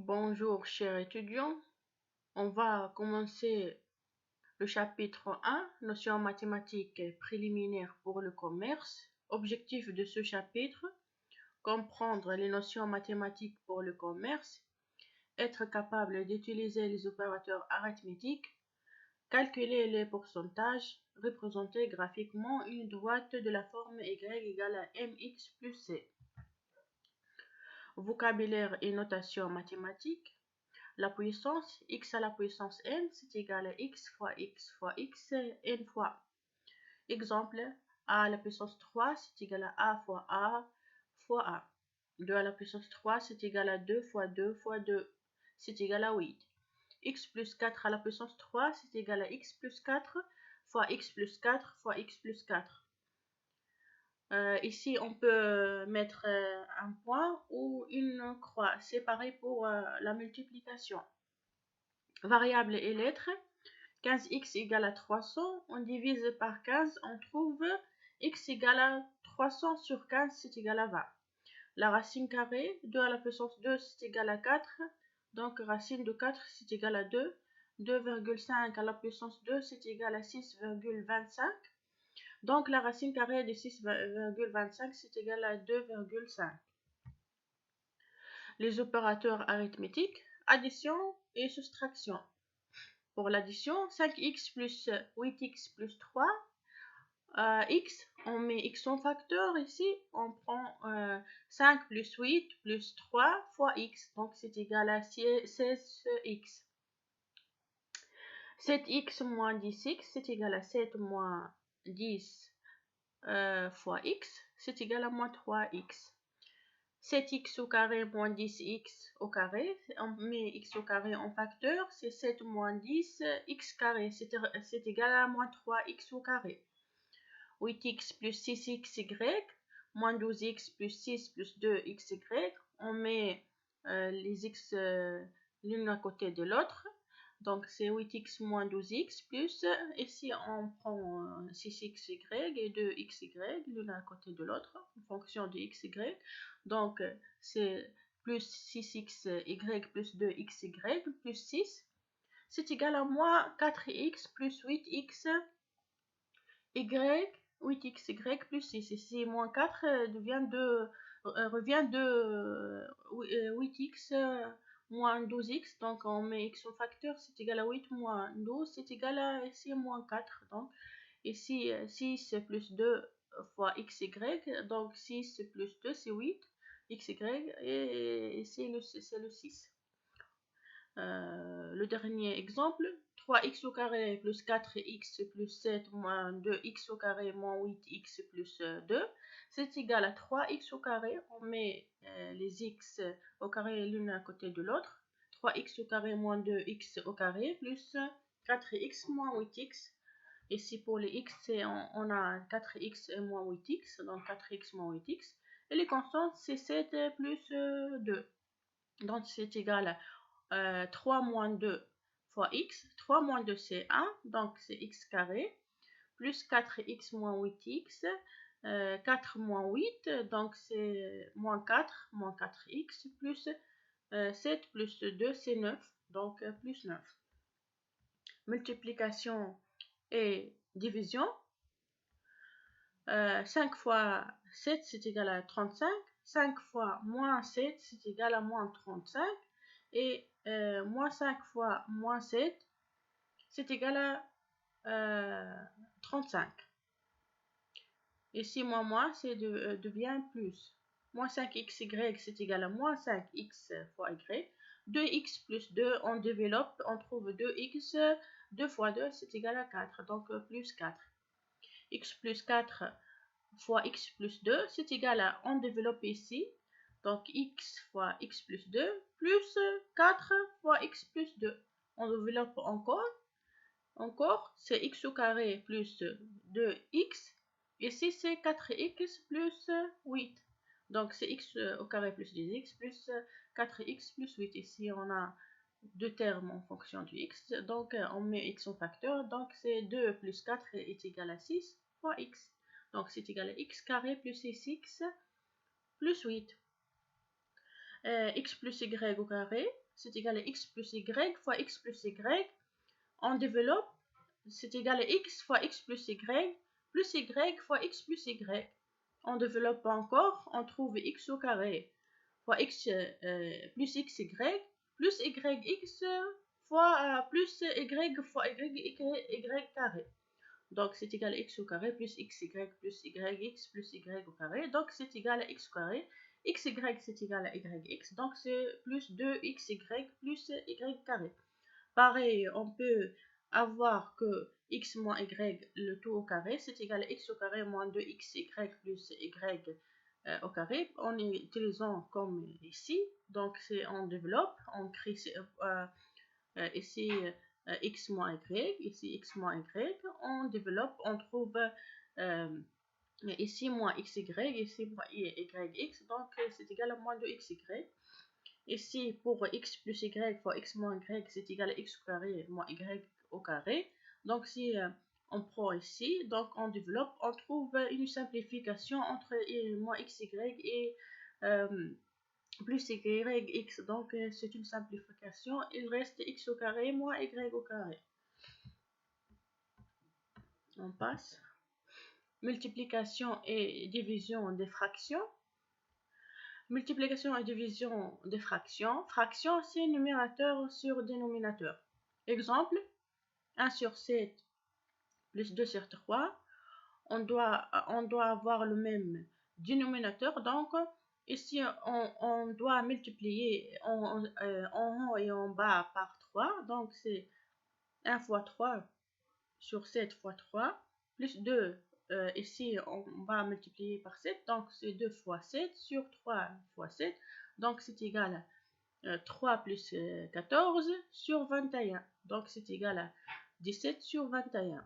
Bonjour chers étudiants, on va commencer le chapitre 1, notions mathématiques préliminaires pour le commerce. Objectif de ce chapitre, comprendre les notions mathématiques pour le commerce, être capable d'utiliser les opérateurs arithmétiques, calculer les pourcentages, représenter graphiquement une droite de la forme y égale à mx plus c. Vocabulaire et notation mathématique. La puissance, x à la puissance n, c'est égal à x fois x n fois. Exemple, a à la puissance 3, c'est égal à a fois a fois a. 2 à la puissance 3, c'est égal à 2 fois 2 fois 2, c'est égal à 8. X plus 4 à la puissance 3, c'est égal à x plus 4 fois x plus 4 fois x plus 4. Ici, on peut mettre un point ou une croix. C'est pareil pour la multiplication. Variables et lettres. 15x égale à 300. On divise par 15. On trouve x égale à 300 sur 15, c'est égal à 20. La racine carrée, 2 à la puissance 2, c'est égal à 4. Donc, racine de 4, c'est égal à 2. 2,5 à la puissance 2, c'est égal à 6,25. Donc, la racine carrée de 6,25, c'est égal à 2,5. Les opérateurs arithmétiques, addition et soustraction. Pour l'addition, 5x plus 8x plus 3, x, on met x en facteur ici, on prend 5 plus 8 plus 3 fois x, donc c'est égal à 16x. 7x moins 10x, c'est égal à 7 moins 10 fois x, c'est égal à moins 3x. 7x au carré moins 10x au carré, on met x au carré en facteur, c'est 7 moins 10 x carré, c'est égal à moins 3x au carré. 8x plus 6xy moins 12x plus 6 plus 2xy, on met les x l'une à côté de l'autre. Donc, c'est 8x moins 12x plus, ici, on prend 6xy et 2xy, l'une à côté de l'autre, en fonction de xy. Donc, c'est plus 6xy plus 2xy plus 6. C'est égal à moins 4x plus 8xy, 8xy plus 6. Ici, moins 4 revient de 8x moins 12x, donc on met x au facteur, c'est égal à 8 moins 12, c'est égal à ici moins 4. Donc ici 6 plus 2 fois xy, donc 6 plus 2 c'est 8 xy et c'est le 6. Le dernier exemple, 3x au carré plus 4x plus 7 moins 2x au carré moins 8x plus 2, c'est égal à 3x au carré. On met les x au carré l'une à côté de l'autre. 3x au carré moins 2x au carré plus 4x moins 8x. Ici pour les x, on a 4x et moins 8x, donc 4x moins 8x. Et les constantes, c'est 7 plus 2. Donc c'est égal à 3 moins 2 fois x. 3 moins 2 c'est 1, donc c'est x carré, plus 4x moins 8x, 4 moins 8, donc c'est moins 4x, plus 7 plus 2 c'est 9, donc plus 9. Multiplication et division. 5 fois 7 c'est égal à 35, 5 fois moins 7 c'est égal à moins 35, et moins 5 fois moins 7 c'est égal à 35. Ici, moins, c'est devient plus. Moins 5xy, c'est égal à moins 5x fois y. 2x plus 2, on développe, on trouve 2x, 2 fois 2, c'est égal à 4, donc plus 4. X plus 4 fois x plus 2, c'est égal à, on développe ici, donc x fois x plus 2, plus 4 fois x plus 2. On développe encore, c'est x au carré plus 2x. Ici, c'est 4x plus 8. Donc, c'est x au carré plus 10x plus 4x plus 8. Ici, on a deux termes en fonction du x. Donc, on met x en facteur. Donc, c'est 2 plus 4 est égal à 6 fois x. Donc, c'est égal à x carré plus 6x plus 8. X plus y au carré, c'est égal à x plus y fois x plus y. On développe, c'est égal à x fois x plus y fois x plus y. On développe encore, on trouve x au carré fois x plus xy plus yx fois plus y fois y carré. Donc c'est égal à x au carré plus xy plus yx plus y au carré. Donc c'est égal à x au carré. Xy c'est égal à yx. Donc c'est plus 2xy plus y carré. Pareil, on peut avoir que x moins y, le tout au carré, c'est égal à x au carré moins 2xy plus y au carré, en utilisant comme ici. Donc on développe, on crée ici x moins y, ici x moins y, on développe, on trouve ici moins xy, ici moins yx, donc c'est égal à moins 2xy. Ici, pour x plus y fois x moins y, c'est égal à x au carré moins y au carré. Donc, si on prend ici, donc on développe, on trouve une simplification entre moins xy et plus yx. Donc, c'est une simplification. Il reste x au carré moins y au carré. On passe. Multiplication et division des fractions. Multiplication et division des fractions. Fraction, c'est numérateur sur dénominateur. Exemple, 1 sur 7 plus 2 sur 3. On doit avoir le même dénominateur. Donc, ici, on doit multiplier en haut et en bas par 3. Donc, c'est 1 fois 3 sur 7 fois 3 plus 2. Ici, on va multiplier par 7, donc c'est 2 fois 7 sur 3 fois 7, donc c'est égal à 3 plus 14 sur 21, donc c'est égal à 17 sur 21.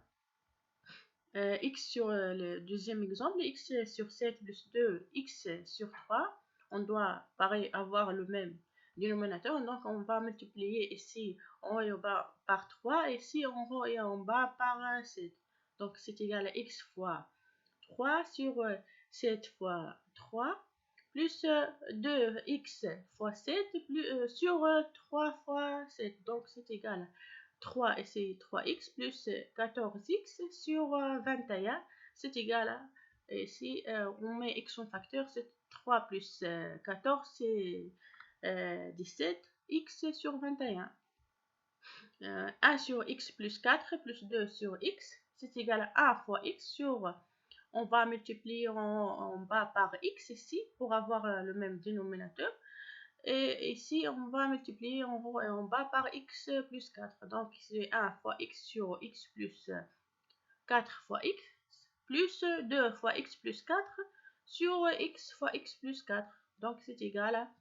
X sur le deuxième exemple, x sur 7 plus 2, x sur 3, on doit pareil avoir le même dénominateur, donc on va multiplier ici en haut et en bas par 3, ici en haut et en bas par 7. Donc c'est égal à x fois 3 sur 7 fois 3 plus 2x fois 7 plus, sur 3 fois 7. Donc c'est égal à 3 et c'est 3x plus 14x sur 21. C'est égal à, ici on met x en facteur, c'est 3 plus 14 c'est 17, x sur 21. 1 sur x plus 4 plus 2 sur x, c'est égal à 1 fois x sur, on va multiplier en bas par x ici pour avoir le même dénominateur. Et ici, on va multiplier en haut et en bas par x plus 4. Donc, c'est 1 fois x sur x plus 4 fois x plus 2 fois x plus 4 sur x fois x plus 4. Donc, c'est égal à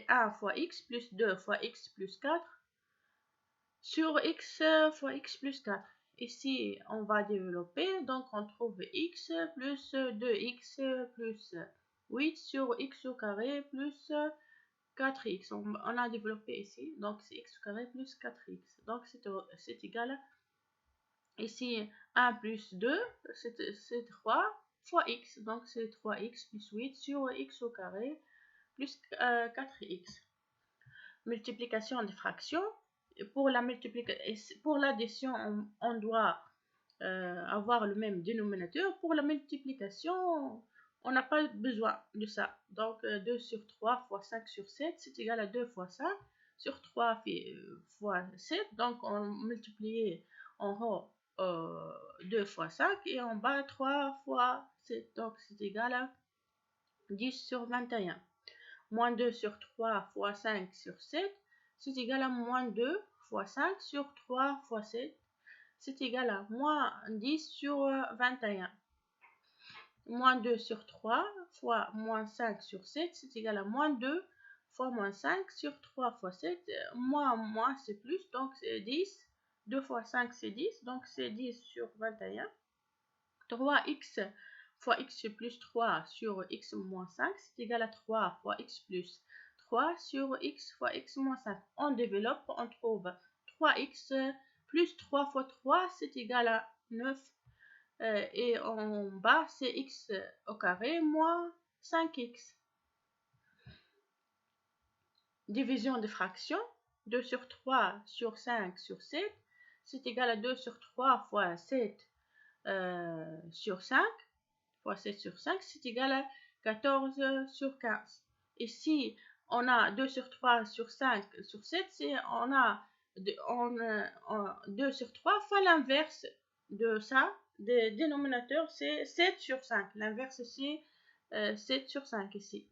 1 fois x plus 2 fois x plus 4 sur x fois x plus 4. Ici, on va développer, donc on trouve x plus 2x plus 8 sur x au carré plus 4x. On a développé ici, donc c'est x au carré plus 4x. Donc c'est égal à, ici 1 plus 2, c'est 3 fois x. Donc c'est 3x plus 8 sur x au carré plus 4x. Multiplication des fractions. Pour l'addition, on doit avoir le même dénominateur. Pour la multiplication, on n'a pas besoin de ça. Donc 2 sur 3 fois 5 sur 7, c'est égal à 2 fois 5 sur 3 fois 7. Donc on multiplie en haut 2 fois 5 et en bas 3 fois 7. Donc c'est égal à 10 sur 21. Moins 2 sur 3 fois 5 sur 7, c'est égal à moins 2 fois 5 sur 3 fois 7. C'est égal à moins 10 sur 21. Moins 2 sur 3 fois moins 5 sur 7, c'est égal à moins 2 fois moins 5 sur 3 fois 7. Moins c'est plus, donc c'est 10. 2 fois 5 c'est 10, donc c'est 10 sur 21. 3x fois x plus 3 sur x moins 5, c'est égal à 3 fois x plus 3 sur x fois x moins 5. On développe, on trouve 3x plus 3 fois 3, c'est égal à 9. Et en bas, c'est x au carré moins 5x. division des fractions. 2 sur 3 sur 5 sur 7, c'est égal à 2 sur 3 fois 7 sur 5, fois 7 sur 5, c'est égal à 14 sur 15. Et si on a 2 sur 3 sur 5 sur 7, on a 2 sur 3 fois l'inverse de ça. Le dénominateur, c'est 7 sur 5. L'inverse, c'est 7 sur 5 ici.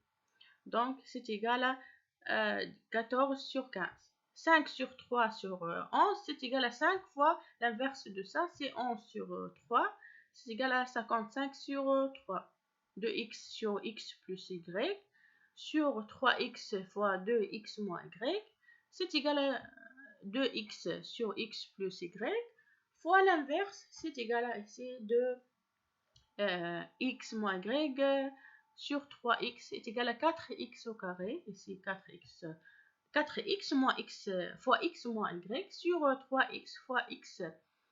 Donc, c'est égal à 14 sur 15. 5 sur 3 sur 11, c'est égal à 5 fois l'inverse de ça, c'est 11 sur 3. C'est égal à 55 sur 3. 2x sur x plus y sur 3x fois 2x moins y, c'est égal à 2x sur x plus y fois l'inverse, c'est égal à ici de x moins y sur 3x est égal à 4x au carré, ici 4x moins x fois x moins y sur 3x fois x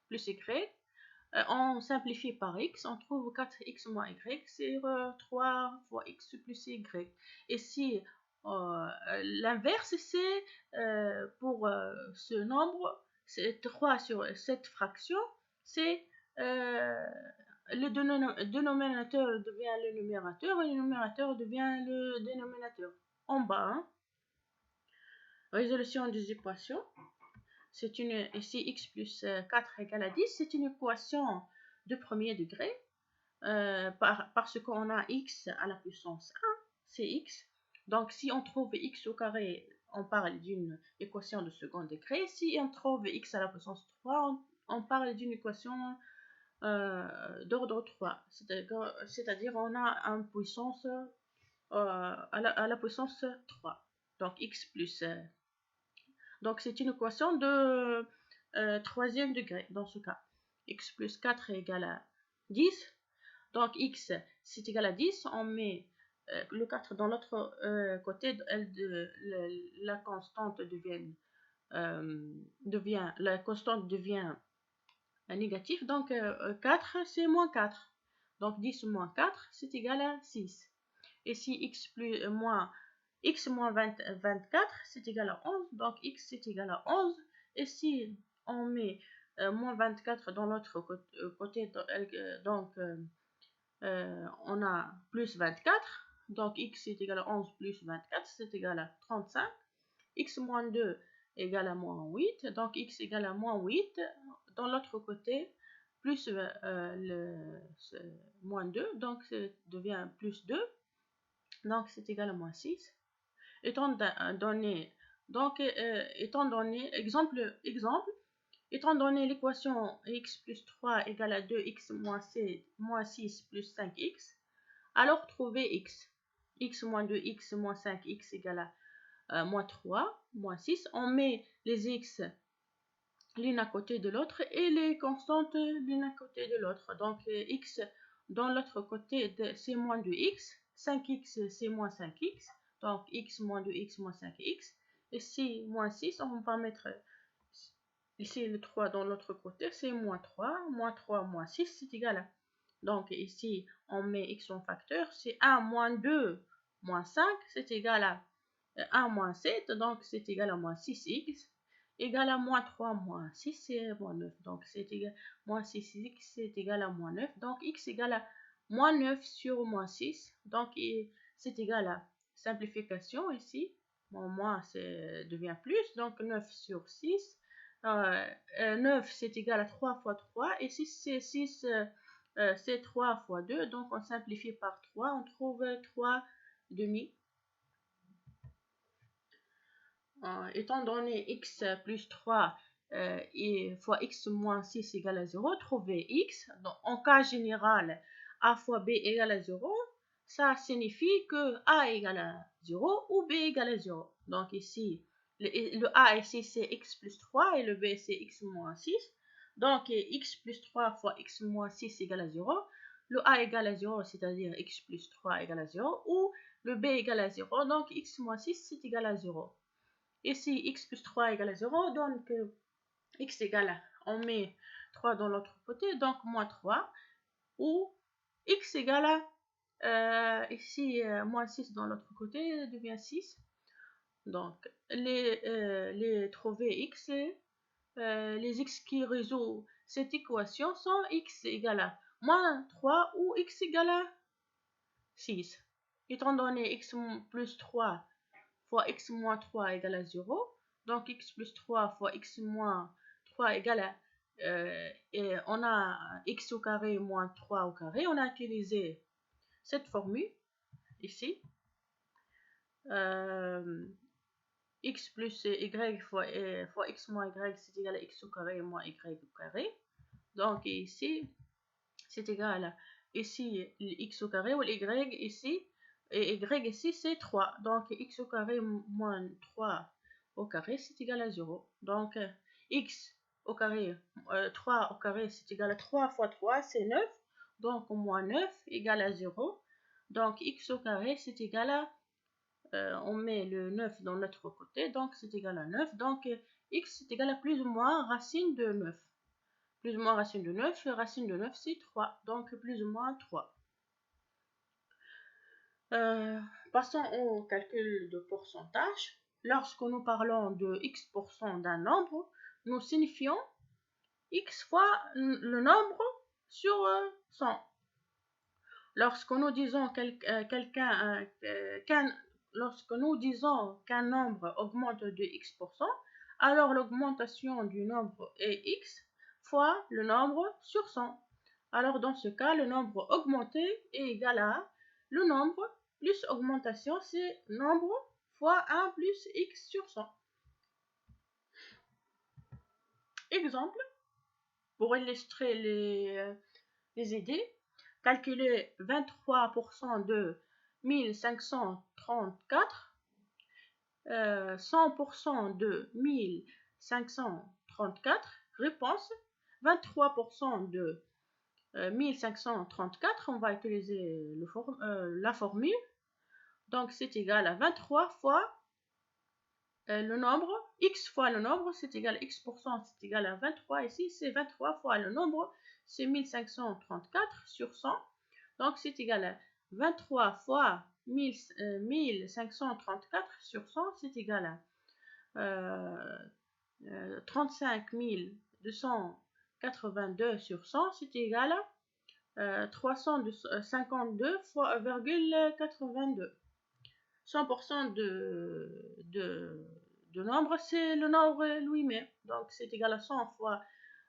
plus y. On simplifie par x, on trouve 4x moins y sur 3 fois x plus y. Et si l'inverse, c'est pour ce nombre, c'est 3 sur cette fraction, c'est le dénominateur devient le numérateur et le numérateur devient le dénominateur. En bas, hein. Résolution des équations. C'est ici x plus 4 égale à 10, c'est une équation de premier degré parce qu'on a x à la puissance 1, c'est x. Donc si on trouve x au carré, on parle d'une équation de second degré. Si on trouve x à la puissance 3, on parle d'une équation d'ordre 3. C'est-à-dire on a une puissance à la puissance 3. Donc x plus... donc c'est une équation de troisième degré dans ce cas. X plus 4 est égal à 10. Donc x c'est égal à 10. On met le 4 dans l'autre côté. La constante devient négatif. Donc 4 c'est moins 4. Donc 10 moins 4 c'est égal à 6. Et si x moins 24, c'est égal à 11. Donc x c'est égal à 11. Et si on met moins 24 dans l'autre côté, donc on a plus 24. Donc x est égal à 11 plus 24, c'est égal à 35. X moins 2 égale à moins 8. Donc x égale à moins 8. Dans l'autre côté, plus moins 2. Donc ça devient plus 2. Donc c'est égal à moins 6. Étant donné, exemple, étant donné l'équation x plus 3 égale à 2x moins 6 plus 5x, alors trouvez x. X moins 2x moins 5x égale à moins 3, moins 6. On met les x l'une à côté de l'autre et les constantes l'une à côté de l'autre. Donc x dans l'autre côté c'est moins 2x, 5x c'est moins 5x. Donc x moins 2x moins 5x. Ici moins 6, on va mettre ici le 3 dans l'autre côté, c'est moins 3 moins 6, c'est égal à. Donc ici on met x en facteur, c'est 1 moins 2 moins 5, c'est égal à 1 moins 7, donc c'est égal à moins 6x, égal à moins 3 moins 6, c'est moins 9. Donc c'est égal à moins 6x, c'est égal à moins 9. Donc x égale à moins 9 sur moins 6. Donc c'est égal à simplification ici. Bon, moins devient plus, donc 9 sur 6. 9 c'est égal à 3 fois 3. Et 6 c'est 6, c'est 3 fois 2. Donc on simplifie par 3, on trouve 3 demi. Étant donné x plus 3 et fois x moins 6 égale à 0, trouver x. Donc, en cas général, a fois b égale à 0, ça signifie que a égale à 0 ou b égale à 0. Donc ici, le a ici c'est x plus 3 et le b c'est x moins 6. Donc x plus 3 fois x moins 6 égale à 0. Le a égale à 0, c'est-à-dire x plus 3 égale à 0, ou le b égale à 0, donc x moins 6 c'est égal à 0. Ici, x plus 3 égale à 0, donc x égale à, on met 3 dans l'autre côté, donc moins 3, ou x égale à, ici, moins 6 dans l'autre côté, devient 6. Donc, les trouver x et les x qui résolvent cette équation sont x égale à moins 3 ou x égale à 6. Étant donné x plus 3 fois x moins 3 égale à 0, donc x plus 3 fois x moins 3 égale à... et on a x au carré moins 3 au carré. On a utilisé cette formule ici. X plus y fois x moins y, c'est égal à x au carré moins y au carré. Donc ici, c'est égal à ici x au carré ou y ici, et y ici c'est 3. Donc x au carré moins 3 au carré, c'est égal à 0. Donc x au carré, 3 au carré, c'est égal à 3 fois 3, c'est 9. Donc moins 9 égale à 0. Donc x au carré, c'est égal à on met le 9 dans l'autre côté, donc c'est égal à 9. Donc x c'est égal à plus ou moins racine de 9. Plus ou moins racine de 9, racine de 9 c'est 3, donc plus ou moins 3. Passons au calcul de pourcentage. Lorsque nous parlons de x% d'un nombre, nous signifions x fois le nombre sur 100. Lorsque nous disons lorsque nous disons qu'un nombre augmente de x%, alors l'augmentation du nombre est x fois le nombre sur 100. Alors dans ce cas, le nombre augmenté est égal à le nombre plus augmentation, c'est nombre fois 1 plus x sur 100. Exemple, pour illustrer les idées, calculer 23% de 1534, 100% de 1534, réponse 23% de 1534, on va utiliser la formule, donc c'est égal à 23 fois le nombre, x fois le nombre, c'est égal à x%, c'est égal à 23, ici c'est 23 fois le nombre, c'est 1534 sur 100, donc c'est égal à 23 fois 1534 sur 100, c'est égal à 35 282 sur 100, c'est égal à 352,82. 100% de nombre, c'est le nombre lui-même. Donc, c'est égal à 100 fois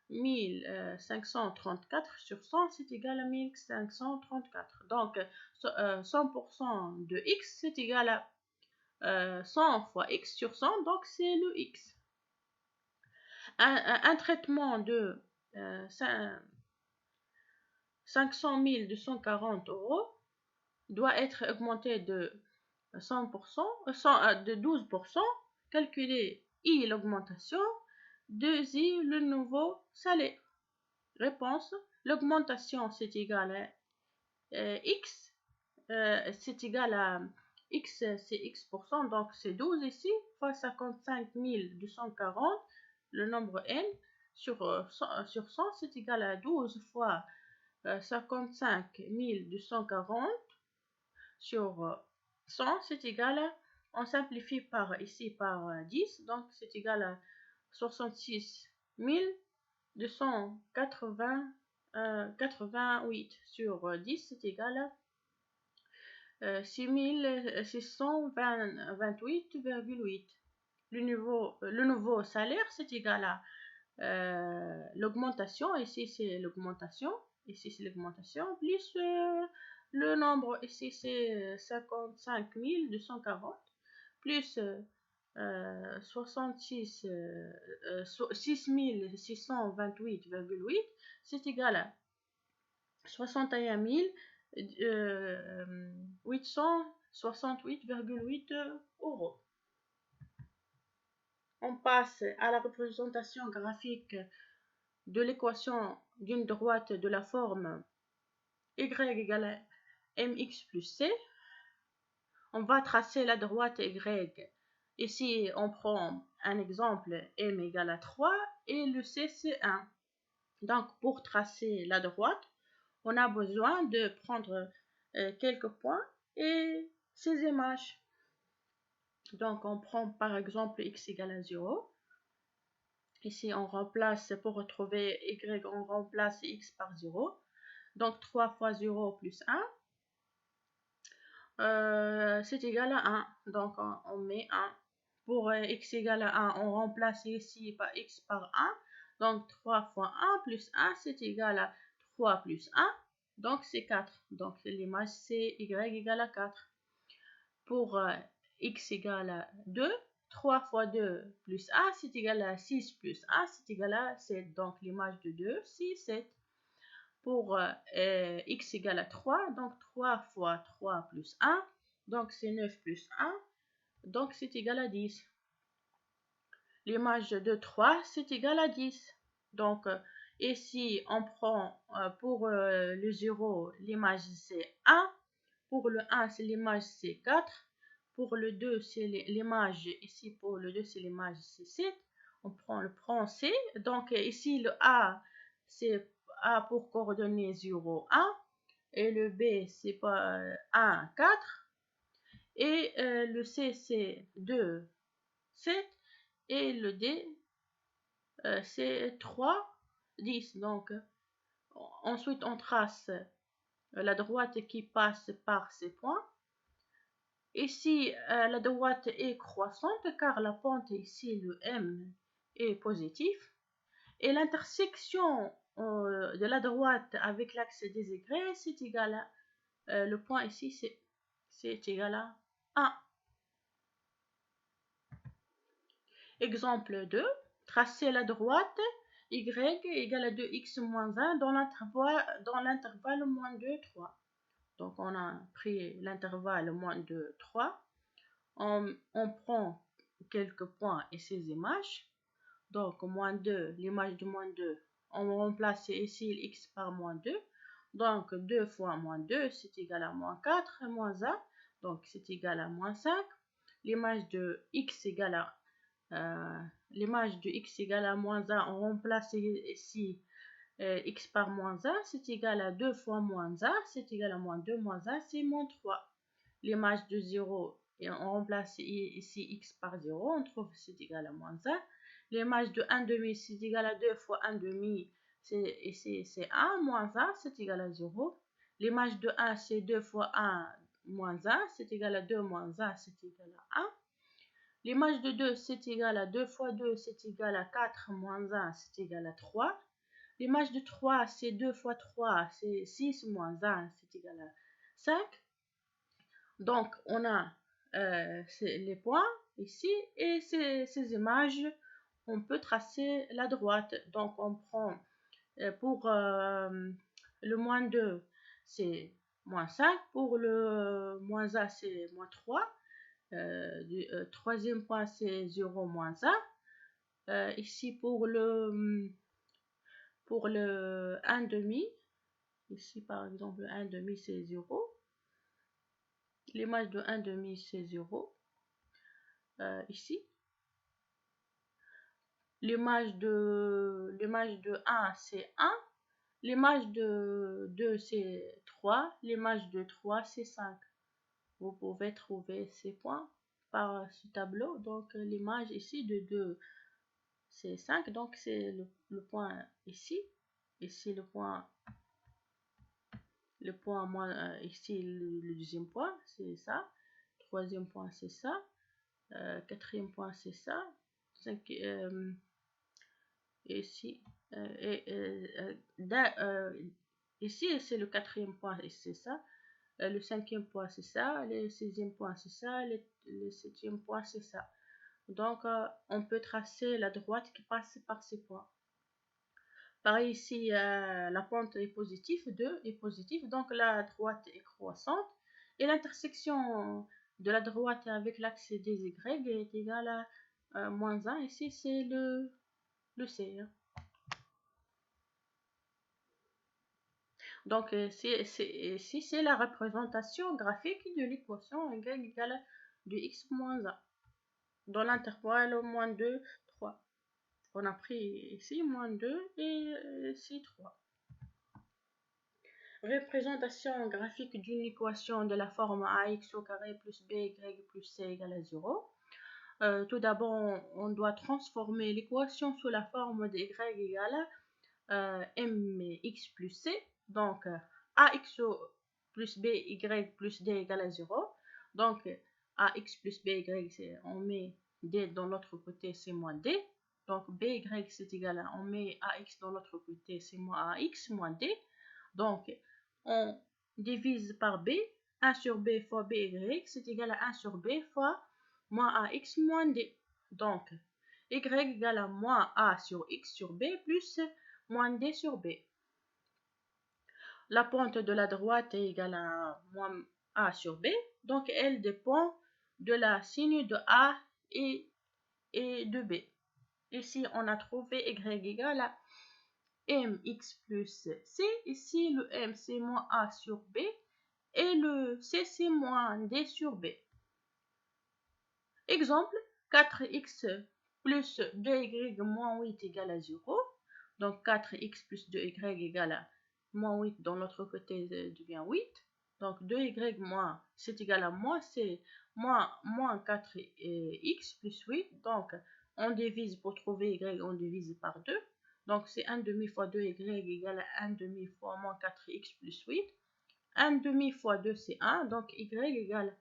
1534 sur 100, c'est égal à 1534. Donc, 100% de x, c'est égal à 100 fois x sur 100, donc c'est le x. Un traitement de 500 240 € doit être augmenté de 100%, de 12%, calculer I l'augmentation, 2I le nouveau salaire. Réponse, l'augmentation c'est égal à X, c'est égal à X, c'est X%, donc c'est 12 ici, fois 55 240, le nombre N, sur 100, c'est égal à 12 fois 55 240 sur 100, c'est égal à, on simplifie ici par 10, donc c'est égal à 66 288 sur 10, c'est égal à 6628,8. Le nouveau salaire, c'est égal à l'augmentation, ici c'est l'augmentation, plus le nombre, ici c'est 55 240, plus 6628,8, c'est égal à 61 868,8 €. On passe à la représentation graphique de l'équation d'une droite de la forme y égale à mx plus c. On va tracer la droite y. Ici, on prend un exemple, m égale à 3 et le c c'est 1. Donc, pour tracer la droite, on a besoin de prendre quelques points et ces images. Donc, on prend par exemple x égale à 0. Ici, on remplace, pour retrouver y, on remplace x par 0. Donc, 3 fois 0 plus 1, c'est égal à 1. Donc, on met 1. Pour x égale à 1, on remplace ici par x par 1. Donc, 3 fois 1 plus 1, c'est égal à 3 plus 1. Donc, c'est 4. Donc, l'image, c'est y égale à 4. Pour x égale à 2, 3 fois 2 plus 1, c'est égal à 6 plus 1, c'est égal à 7. Donc, l'image de 2, c'est 7. Pour x égale à 3, donc 3 fois 3 plus 1, donc c'est 9 plus 1, donc c'est égal à 10. L'image de 3, c'est égal à 10. Donc, ici, on prend pour le 0, l'image c'est 1. Pour le 1, l'image c'est 4. Pour le 2, c'est l'image, ici pour le 2, c'est l'image c'est 7. On prend C. Donc, ici, le A, c'est A pour coordonnées 0, 1. Et le B, c'est pas 1, 4. Et le C, c'est 2, 7. Et le D, c'est 3, 10. Donc, ensuite, on trace la droite qui passe par ces points. Ici, la droite est croissante car la pente ici, le M, est positif. Et l'intersection de la droite avec l'axe des Y, c'est égal à, le point ici, c'est égal à 1. Exemple 2, tracer la droite y égale à 2x moins 1 dans l'intervalle moins 2, 3. Donc, on a pris l'intervalle moins 2, 3. On prend quelques points et ces images. Donc, moins 2, l'image de moins 2, on remplace ici x par moins 2. Donc, 2 fois moins 2, c'est égal à moins 4, moins 1. Donc, c'est égal à moins 5. L'image de x égale à moins 1, on remplace ici x par moins 1, c'est égal à 2 fois moins 1, c'est égal à moins 2 moins 1, c'est moins 3. L'image de 0, et on remplace ici x par 0, on trouve c'est égal à moins 1. L'image de 1 demi, c'est égal à 2 fois 1 demi, ici c'est 1, moins 1, c'est égal à 0. L'image de 1, c'est 2 fois 1, moins 1, c'est égal à 2 moins 1, c'est égal à 1. L'image de 2, c'est égal à 2 fois 2, c'est égal à 4, moins 1, c'est égal à 3. L'image de 3, c'est 2 fois 3, c'est 6, moins 1, c'est égal à 5. Donc, on a les points ici, et ces images, on peut tracer la droite. Donc, on prend pour le moins 2, c'est moins 5. Pour le moins 1, c'est moins 3. Troisième point, c'est 0, moins 1. Ici, pour le 1 demi, ici par exemple, 1 demi, c'est 0. L'image de 1 demi, c'est 0. Ici. L'image de 1, c'est 1. L'image de 2, c'est 3. L'image de 3, c'est 5. Vous pouvez trouver ces points par ce tableau. Donc, l'image ici de 2, c'est 5. Donc, c'est le point ici. Ici, le point moins, ici, le deuxième point, c'est ça. Troisième point, c'est ça. Quatrième point, c'est ça. Ici, ici, c'est le quatrième point, et c'est ça. Le cinquième point, c'est ça. Le sixième point, c'est ça. Le septième point, c'est ça. Donc, on peut tracer la droite qui passe par ces points. Pareil ici, la pente est positive, 2 est positive, donc la droite est croissante. Et l'intersection de la droite avec l'axe des Y est égale à moins 1. Ici, c'est le C. Hein. Donc, ici, c'est la représentation graphique de l'équation y égale à de x moins 1 dans l'intervalle moins 2, 3. On a pris ici moins 2 et ici 3. Représentation graphique d'une équation de la forme ax au carré plus by plus c égale à 0. Tout d'abord, on doit transformer l'équation sous la forme de y égale mx plus c. Donc, ax plus by plus d égale à 0. Donc, ax plus by, on met d dans l'autre côté, c'est moins d. Donc, by, c'est égal à, on met ax dans l'autre côté, c'est moins ax, moins d. Donc, on divise par b. 1 sur b fois by, c'est égal à 1 sur b fois moins ax moins d. Donc, y égale à moins a sur x sur b plus moins d sur b. La pente de la droite est égale à moins a sur b. Donc, elle dépend de la signe de a et de b. Ici, on a trouvé y égale à mx plus c. Ici, le m, c'est moins a sur b. Et le c, c'est moins d sur b. Exemple, 4x plus 2y moins 8 égale à 0. Donc 4x plus 2y égale à moins 8, dans l'autre côté devient 8. Donc 2y moins, c'est égal à moins, c'est moins 4x plus 8. Donc on divise pour trouver y, on divise par 2. Donc c'est 1 demi fois 2y égale à 1 demi fois moins 4x plus 8. 1 demi fois 2 c'est 1, donc y égale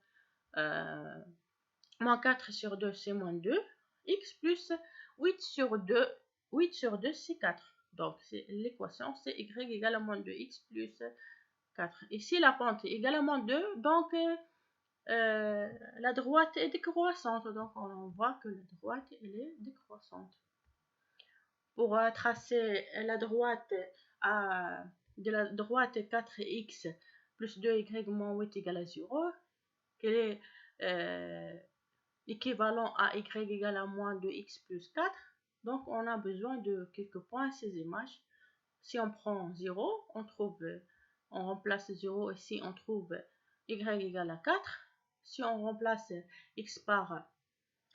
moins 4 sur 2 c'est moins 2. X plus 8 sur 2, 8 sur 2 c'est 4. Donc l'équation c'est y égale à moins 2x plus 4. Ici la pente est égale à moins 2, donc la droite est décroissante. Donc on voit que la droite elle est décroissante. Pour tracer la droite de la droite 4x plus 2y moins 8 égale à 0, quel est équivalent à y égale à moins 2x plus 4. Donc, on a besoin de quelques points à ces images. Si on prend 0, on remplace 0 ici, on trouve y égale à 4. Si on remplace x par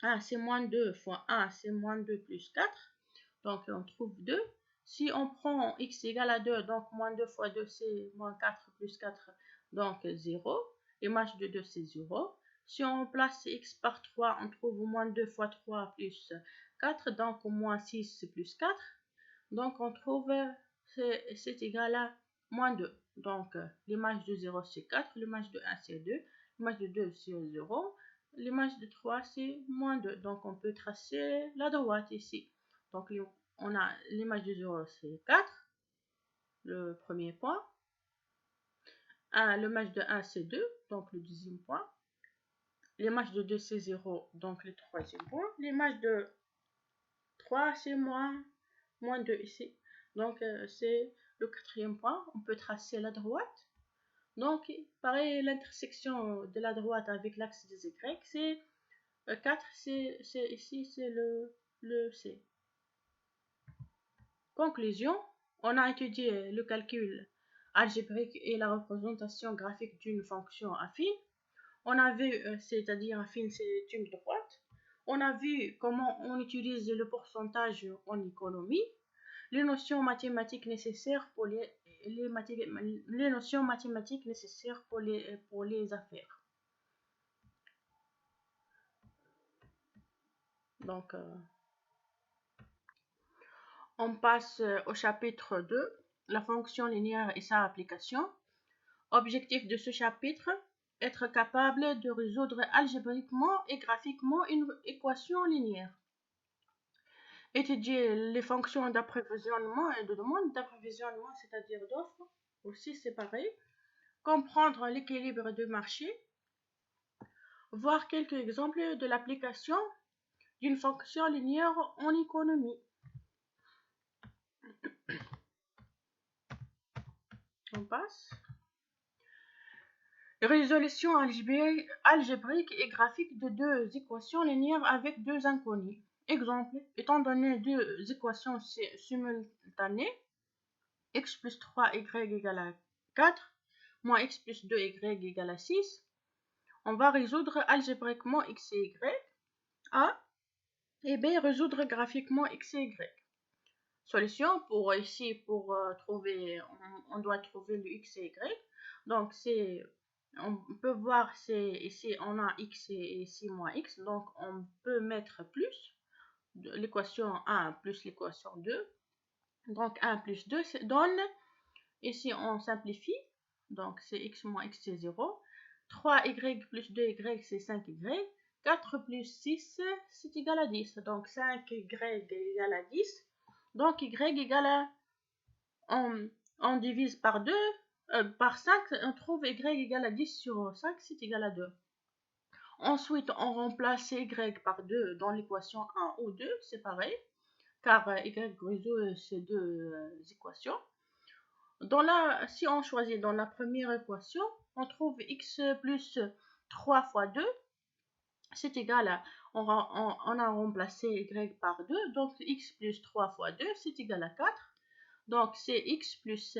1, c'est moins 2 fois 1, c'est moins 2 plus 4. Donc, on trouve 2. Si on prend x égale à 2, donc moins 2 fois 2, c'est moins 4 plus 4, donc 0. L'image de 2, c'est 0. Si on remplace x par 3, on trouve moins 2 fois 3 plus 4, donc moins 6 plus 4. Donc on trouve c'est égal à moins 2. Donc l'image de 0 c'est 4, l'image de 1 c'est 2, l'image de 2 c'est 0, l'image de 3 c'est moins 2. Donc on peut tracer la droite ici. Donc on a l'image de 0 c'est 4, le premier point. L'image de 1 c'est 2, donc le deuxième point. L'image de 2 c'est 0, donc le troisième point. L'image de 3 c'est moins 2 ici. Donc c'est le quatrième point. On peut tracer la droite. Donc pareil, l'intersection de la droite avec l'axe des Y, c'est 4, c'est ici, c'est le C. Conclusion, on a étudié le calcul algébrique et la représentation graphique d'une fonction affine. On a vu, c'est-à-dire affine, c'est une droite. On a vu comment on utilise le pourcentage en économie, les notions mathématiques nécessaires pour les notions mathématiques nécessaires pour les affaires. Donc, on passe au chapitre 2, la fonction linéaire et sa application. Objectif de ce chapitre, être capable de résoudre algébriquement et graphiquement une équation linéaire. Étudier les fonctions d'approvisionnement et de demande d'approvisionnement, c'est-à-dire d'offres, aussi c'est pareil. Comprendre l'équilibre du marché. Voir quelques exemples de l'application d'une fonction linéaire en économie. On passe. Résolution algébrique et graphique de deux équations linéaires avec deux inconnus. Exemple, étant donné deux équations simultanées, x plus 3y égale à 4, moins x plus 2y égale à 6, on va résoudre algébriquement x et y, A, et B, résoudre graphiquement x et y. Solution pour ici, pour trouver, on doit trouver le x et y. Donc c'est on peut voir, ici on a x et ici moins x, donc on peut mettre plus l'équation 1 plus l'équation 2. Donc 1 plus 2 donne, ici on simplifie, donc c'est x moins x c'est 0. 3y plus 2y c'est 5y. 4 plus 6 c'est égal à 10. Donc 5y égale à 10. Donc y égale à... On divise par 2, par 5, on trouve y égale à 10 sur 5, c'est égal à 2. Ensuite, on remplace y par 2 dans l'équation 1 ou 2, c'est pareil, car y résout ces deux équations. Si on choisit dans la première équation, on trouve x plus 3 fois 2, c'est égal à, on a remplacé y par 2, donc x plus 3 fois 2, c'est égal à 4. Donc c'est x plus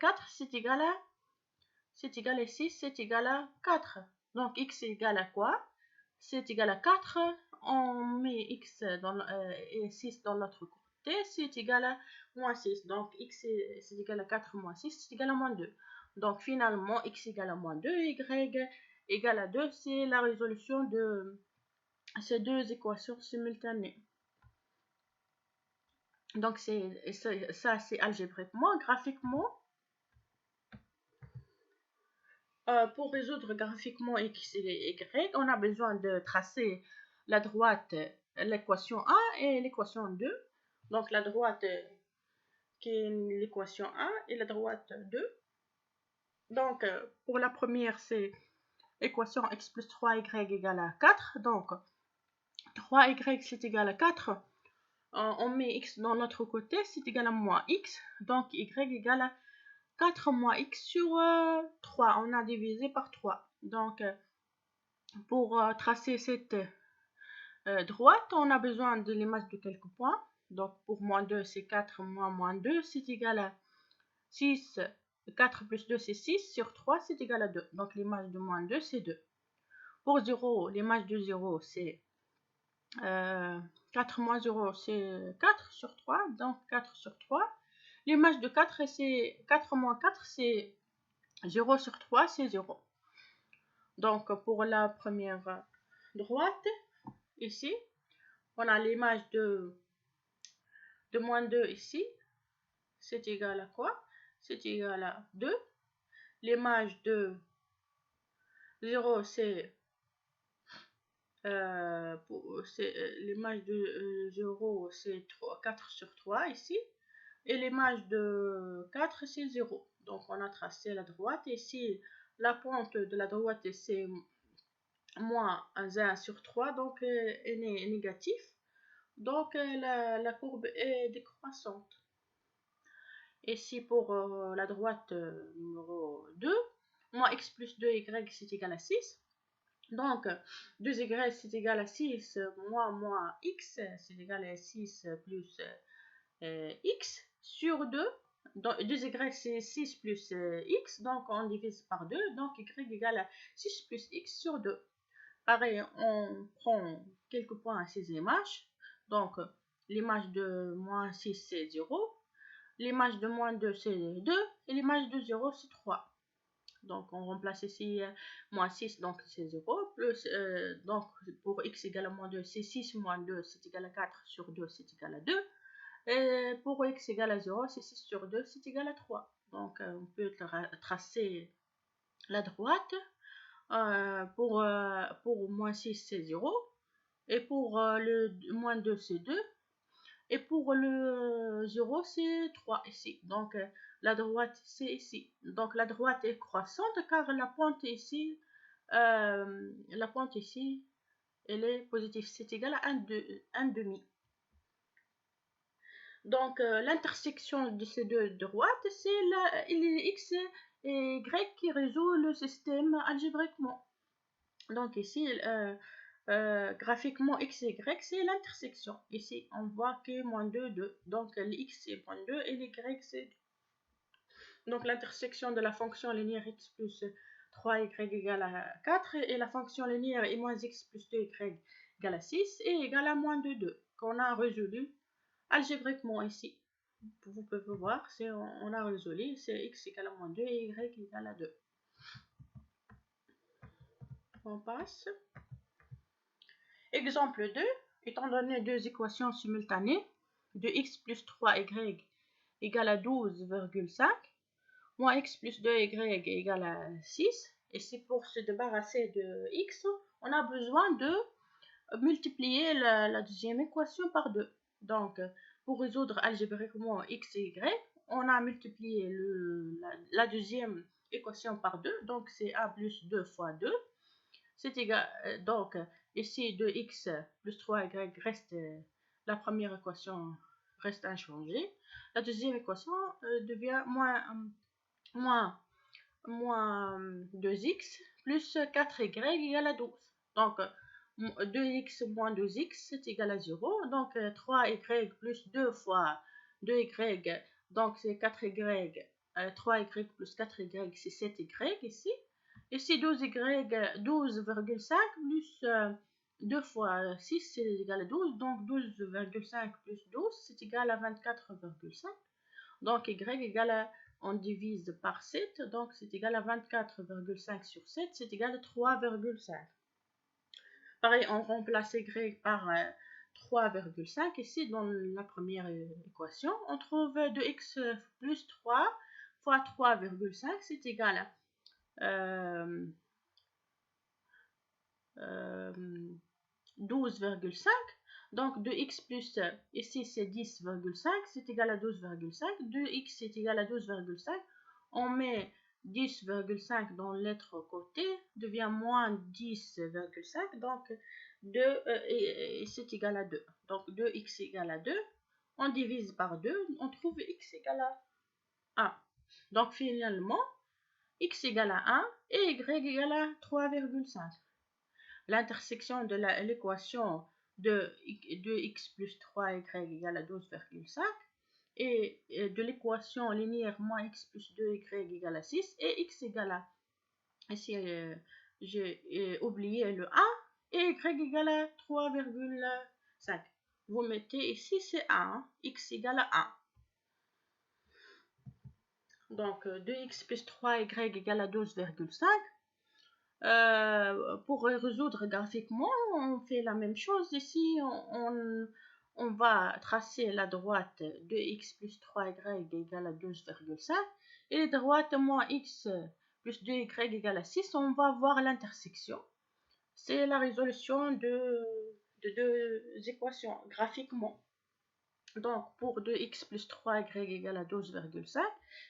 4, c'est égal à 6, c'est égal à 4. Donc x est égal à quoi? C'est égal à 4. On met x et 6 dans l'autre côté, c'est égal à moins 6. Donc x c'est égal à 4 moins 6, c'est égal à moins 2. Donc finalement, x égale à moins 2, y égale à 2, c'est la résolution de ces deux équations simultanées. Donc ça c'est algébriquement. Graphiquement, pour résoudre graphiquement x et y, on a besoin de tracer la droite, l'équation 1 et l'équation 2. Donc la droite qui est l'équation 1 et la droite 2. Donc pour la première, c'est équation x plus 3y égale à 4. Donc 3y c'est égal à 4. On met x dans l'autre côté, c'est égal à moins x. Donc y égale à 4 moins x sur 3. On a divisé par 3. Donc pour tracer cette droite, on a besoin de l'image de quelques points. Donc pour moins 2, c'est 4 moins 2, c'est égal à 6. 4 plus 2, c'est 6 sur 3, c'est égal à 2. Donc l'image de moins 2, c'est 2. Pour 0, l'image de 0, c'est 4 moins 0, c'est 4 sur 3. Donc 4 sur 3. L'image de 4, c'est 4 moins 4, c'est 0 sur 3, c'est 0. Donc pour la première droite, ici, on a l'image de moins 2 ici. C'est égal à quoi? C'est égal à 2. L'image de 0, c'est l'image de 0, c'est 4 sur 3 ici. Et l'image de 4, c'est 0. Donc on a tracé la droite. Ici, la pointe de la droite, c'est moins 1 sur 3, donc est négatif. Donc la courbe est décroissante. Ici pour la droite numéro 2, moins x plus 2y c'est égal à 6. Donc 2y c'est égal à 6, moins x c'est égal à 6 plus x sur 2. Donc 2y c'est 6 plus x, donc on divise par 2, donc y égale à 6 plus x sur 2. Pareil, on prend quelques points à ces images. Donc l'image de moins 6 c'est 0. L'image de moins 2, c'est 2. Et l'image de 0, c'est 3. Donc, on remplace ici moins 6, donc c'est 0. Plus, donc, pour x égale à moins 2, c'est 6 moins 2, c'est égal à 4 sur 2, c'est égal à 2. Et pour x égale à 0, c'est 6 sur 2, c'est égal à 3. Donc, on peut tracer la droite. Pour moins 6, c'est 0. Et pour le moins 2, c'est 2. Et pour le 0, c'est 3 ici. Donc, la droite, c'est ici. Donc, la droite est croissante car la pointe ici, elle est positive. C'est égal à 1 demi. Donc, l'intersection de ces deux droites, c'est x et y qui résout le système algébriquement. Donc, ici, graphiquement, x et y, c'est l'intersection. Ici, on voit que moins 2, 2. Donc, x c'est moins 2 et y c'est 2. Donc, l'intersection de la fonction linéaire x plus 3y égale à 4 et la fonction linéaire y moins x plus 2y égale à 6 est égale à moins 2, 2, qu'on a résolu algébriquement ici. Vous pouvez voir, on a résolu, c'est x égale à moins 2 et y égale à 2. On passe. Exemple 2. Étant donné deux équations simultanées de x plus 3y égale à 12,5, moins x plus 2y égale à 6, et c'est pour se débarrasser de x, on a besoin de multiplier la deuxième équation par 2. Donc, pour résoudre algébriquement x et y, on a multiplié la deuxième équation par 2, donc c'est a plus 2 fois 2. C'est égal, donc ici 2x plus 3y reste, la première équation reste inchangée. La deuxième équation devient moins 2x plus 4y égale à 12. Donc 2x moins 2x c'est égal à 0. Donc 3y plus 2 fois 2y, donc c'est 4y, 3y plus 4y c'est 7y ici. Ici 12,5 plus 2 fois 6 c'est égal à 12. Donc 12,5 plus 12 c'est égal à 24,5. Donc y égale à, on divise par 7, donc c'est égal à 24,5 sur 7, c'est égal à 3,5. Pareil, on remplace y par 3,5. Ici, dans la première équation, on trouve 2x plus 3 fois 3,5, c'est égal à 12,5. Donc 2x plus, ici c'est 10,5, c'est égal à 12,5. 2x c'est égal à 12,5. On met 10,5 dans l'autre côté, devient moins 10,5. Donc 2, c'est égal à 2. Donc 2x égale à 2. On divise par 2, on trouve x égale à 1. Donc finalement, x égale à 1 et y égale à 3,5. L'intersection de l'équation de 2x plus 3y égale à 12,5 et de l'équation linéaire moins x plus 2y égale à 6 et x égale à, ici j'ai oublié le 1 et y égale à 3,5. Vous mettez ici c'est 1, x égale à 1. Donc 2x plus 3y égale à 12,5. Pour résoudre graphiquement, on fait la même chose. Ici, on va tracer la droite de x plus 3y égale à 12,5 et la droite moins x plus 2y égale à 6. On va voir l'intersection. C'est la résolution de deux équations graphiquement. Donc, pour 2x plus 3y égale à 12,5,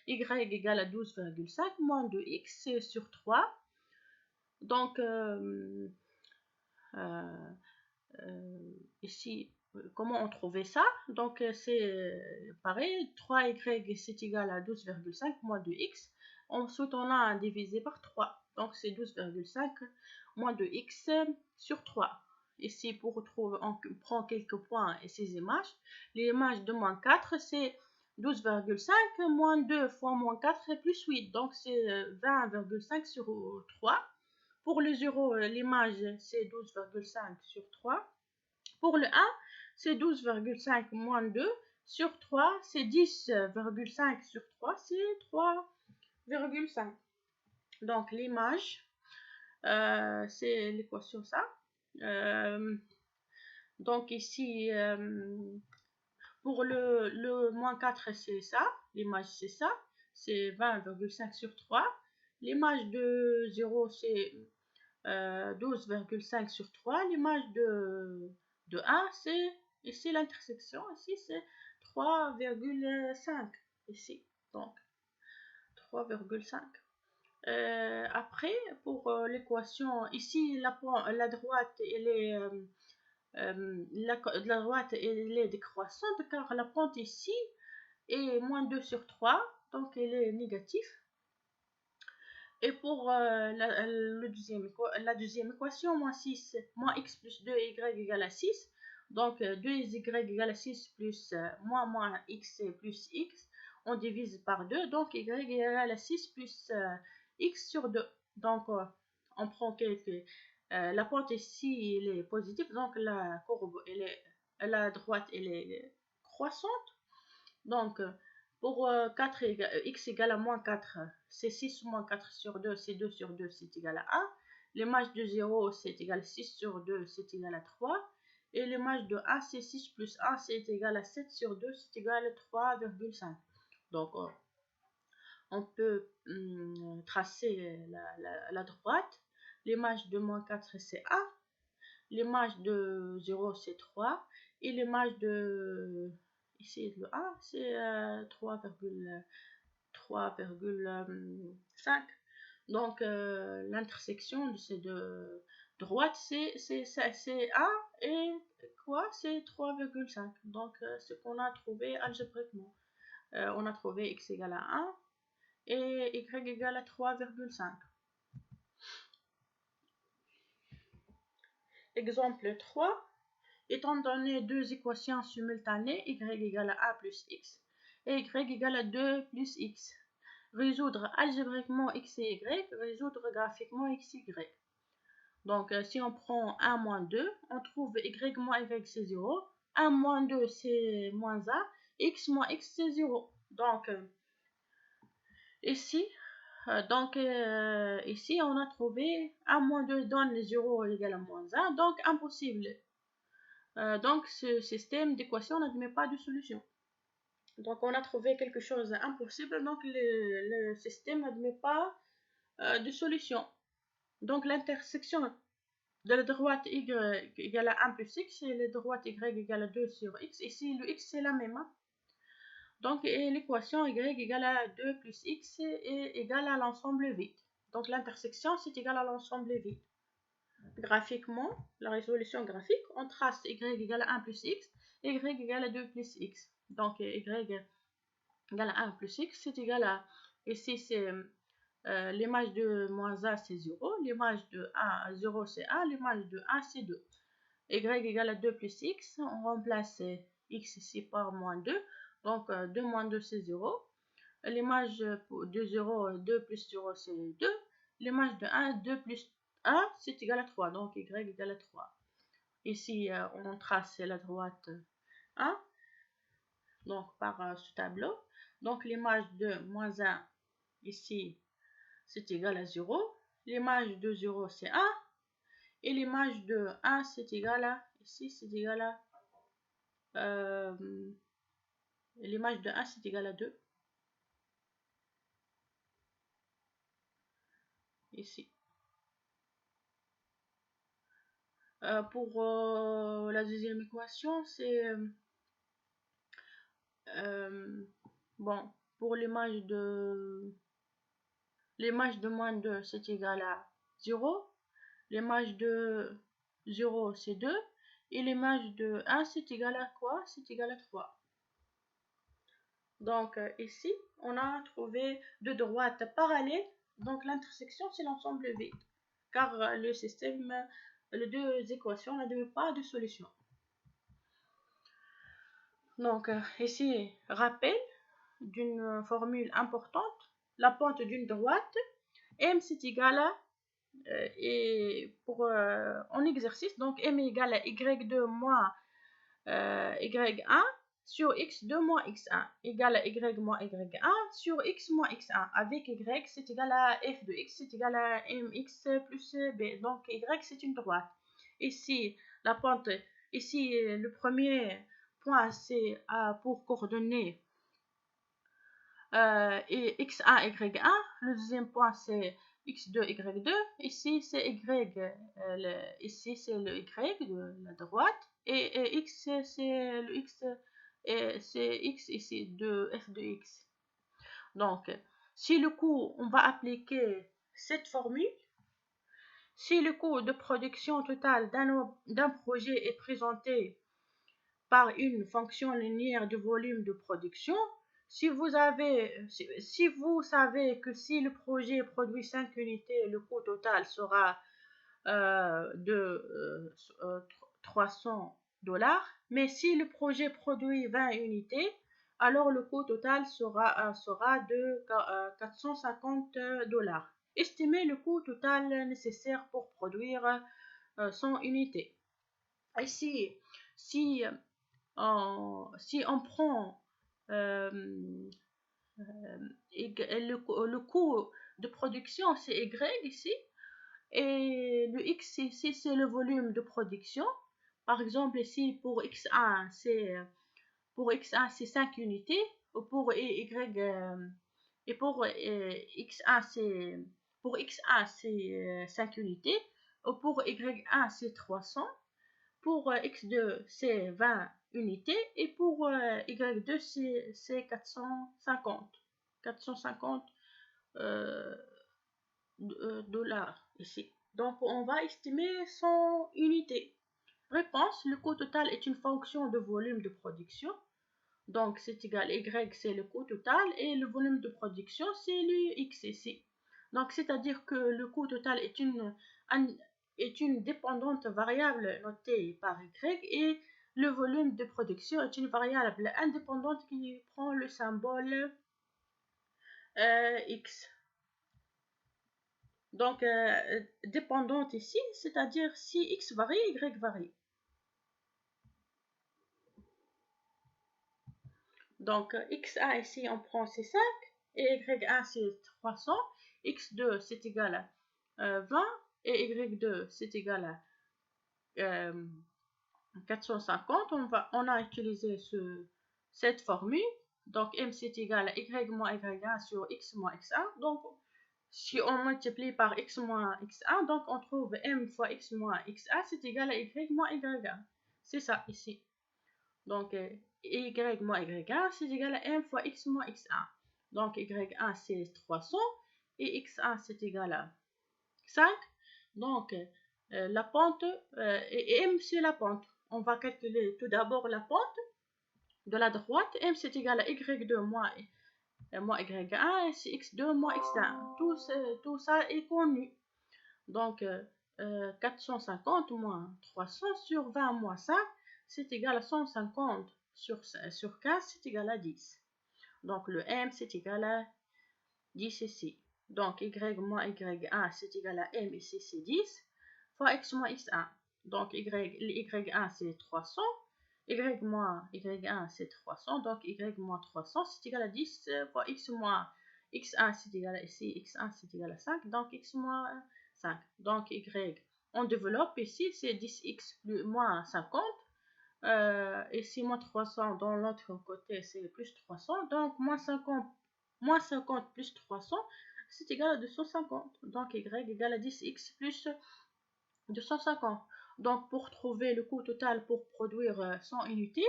y égale à 12,5 moins 2x sur 3. Donc, ici, comment on trouvait ça? Donc, c'est pareil, 3y c'est égal à 12,5 moins 2x. Ensuite, on a divisé par 3. Donc, c'est 12,5 moins 2x sur 3. Ici, pour retrouver, on prend quelques points et ces images. Les images de moins 4, c'est 12,5 moins 2 fois moins 4 plus 8. Donc, c'est 20,5 sur 3. Pour le 0, l'image, c'est 12,5 sur 3. Pour le 1, c'est 12,5 moins 2 sur 3. C'est 10,5 sur 3, c'est 3,5. Donc, l'image, c'est l'équation ça. Donc, ici, pour le moins 4, c'est ça. L'image, c'est ça. C'est 20,5 sur 3. L'image de 0, c'est 12,5 sur 3. L'image de 1, c'est ici l'intersection. Ici, c'est 3,5. Ici, donc 3,5. Après, pour l'équation, ici, la droite, elle est, la droite, elle est décroissante car la pente ici est moins 2 sur 3. Donc, elle est négative. Et pour la deuxième équation, moins 6, moins x plus 2y égale à 6. Donc 2y égale à 6 plus moins x plus x, on divise par 2. Donc y égale à 6 plus x sur 2. Donc on prend la pente ici elle est positive, donc la courbe la droite elle est croissante. Donc pour 4 x égale à moins 4, c'est 6 moins 4 sur 2, c'est 2 sur 2, c'est égal à 1. L'image de 0, c'est égal à 6 sur 2, c'est égal à 3. Et l'image de 1, c'est 6 plus 1, c'est égal à 7 sur 2, c'est égal à 3,5. Donc, on peut tracer la droite. L'image de moins 4, c'est 1. L'image de 0, c'est 3. Et l'image de... Ici, le 1, c'est 3,5. Donc, l'intersection de ces deux droites, c'est 1 et quoi? C'est 3,5. Donc, ce qu'on a trouvé algébriquement. On a trouvé x égale à 1 et y égale à 3,5. Exemple 3. Étant donné deux équations simultanées, y égale à 1 plus x et y égale à 2 plus x. Résoudre algébriquement x et y, résoudre graphiquement x et y. Donc, si on prend 1 moins 2, on trouve y moins y, c'est 0. 1 moins 2, c'est moins 1. X moins x, c'est 0. Donc, ici, ici, on a trouvé 1 moins 2 donne 0 égale à moins 1. Donc, impossible. Donc, ce système d'équation n'admet pas de solution. Donc, on a trouvé quelque chose d'impossible. Donc, le système n'admet pas de solution. Donc, l'intersection de la droite y égale à 1 plus x et la droite y égale à 2 sur x. Ici, le x, c'est la même. Hein? Donc, l'équation y égale à 2 plus x est égale à l'ensemble vide. Donc, l'intersection, c'est égal à l'ensemble vide. Graphiquement, la résolution graphique, on trace y égale à 1 plus x et y égale à 2 plus x. Donc, y égale à 1 plus x, c'est égal à... Ici, c'est... l'image de moins 1, c'est 0. L'image de 1, 0, c'est 1. L'image de 1, c'est 2. Y égale à 2 plus x. On remplace x ici par moins 2. Donc, 2 moins 2, c'est 0. L'image de 0, 2 plus 0, c'est 2. L'image de 1, 2 plus 1, c'est égal à 3. Donc, y égale à 3. Ici, on trace la droite 1. Donc, par ce tableau. Donc, l'image de moins 1, ici, c'est égal à 0. L'image de 0, c'est 1. Et l'image de 1, c'est égal à... Ici, c'est égal à... l'image de 1, c'est égal à 2. Ici. Pour la deuxième équation, c'est... bon, pour l'image de... L'image de moins 2, c'est égal à 0. L'image de 0, c'est 2. Et l'image de 1, c'est égal à quoi? C'est égal à 3. Donc, ici, on a trouvé deux droites parallèles. Donc, l'intersection, c'est l'ensemble vide. Car le système, les deux équations n'admettent pas de solution. Donc, ici, rappel d'une formule importante. La pente d'une droite, m, c'est égal à... et pour en exercice, donc m est égal à y2 moins y1 sur x2 moins x1 égale à y moins y1 sur x moins x1. Avec y, c'est égal à f de x, c'est égal à mx plus b. Donc, y, c'est une droite. Ici, la pente, ici, le premier point, c'est pour coordonner x1, y1. Le deuxième point, c'est x2, y2. Ici, c'est y, ici, c'est le y de la droite. Et x, c'est le x, c'est x ici, de f de x. Donc, si le coût, on va appliquer cette formule. Si le coût de production totale d'un projet est présenté par une fonction linéaire de volume de production, si vous savez que si le projet produit 5 unités, le coût total sera de $300. Mais si le projet produit 20 unités, alors le coût total sera de $450. Estimez le coût total nécessaire pour produire 100 unités. Ici, si on prend le coût de production, c'est Y ici, Et le X ici, c'est le volume de production. Par exemple, ici, pour X1, c'est 5 unités. Pour et pour X1, c'est 5 unités. Pour Y1, c'est 300. Pour X2, c'est 20 unités. Et pour Y2, c'est 450. 450 dollars ici. Donc, on va estimer 100 unités. Réponse, le coût total est une fonction de volume de production. Donc, c'est égal Y, c'est le coût total, et le volume de production, c'est le X ici. Donc, c'est-à-dire que le coût total est une dépendante variable notée par Y, et le volume de production est une variable indépendante qui prend le symbole X. Donc, dépendante ici, c'est-à-dire si X varie, Y varie. Donc, X1 ici, on prend c'est 5, et Y1 c'est 300, X2 c'est égal à 20, et Y2 c'est égal à 450. On a utilisé cette formule. Donc, M c'est égal à Y moins Y1 sur X moins X1. Donc, si on multiplie par X moins X1, donc on trouve M fois X moins X1 c'est égal à Y moins Y1. C'est ça ici. Donc, Y moins Y1 c'est égal à M fois X moins X1. Donc, Y1 c'est 300 et X1 c'est égal à 5. Donc, la pente, et M c'est la pente. On va calculer tout d'abord la pente de la droite. M c'est égal à Y2 moins Y1 et c'est X2 moins X1. Tout ça est connu. Donc, 450 moins 300 sur 20 moins 5, c'est égal à 150 sur 15, c'est égal à 10. Donc, le M, c'est égal à 10 ici. Donc, Y moins Y1, c'est égal à M ici, c'est 10, fois X moins X1. Donc, Y1, c'est 300. Y moins Y1, c'est 300. Donc, Y moins 300, c'est égal à 10 fois X moins X1, c'est égal à ici. X1, c'est égal à 5. Donc, X moins 5. Donc, Y, on développe ici, c'est 10X plus moins 50. Ici, moins 300 dans l'autre côté, c'est plus 300. Donc, moins 50 plus 300, c'est égal à 250. Donc, Y égale à 10X plus 250. Donc, pour trouver le coût total pour produire 100 unités,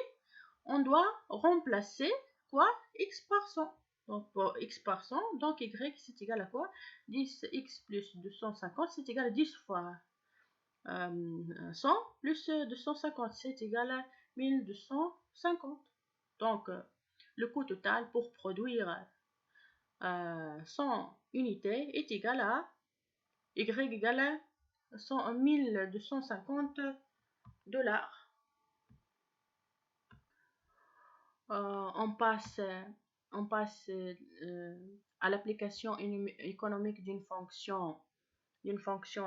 on doit remplacer quoi? X par 100. Donc, pour X par 100, donc Y, c'est égal à quoi? 10X plus 250, c'est égal à 10 fois 100 plus 250, c'est égal à 1250. Donc, le coût total pour produire 100 unités est égal à Y égale à 1250 dollars. On passe à l'application économique d'une fonction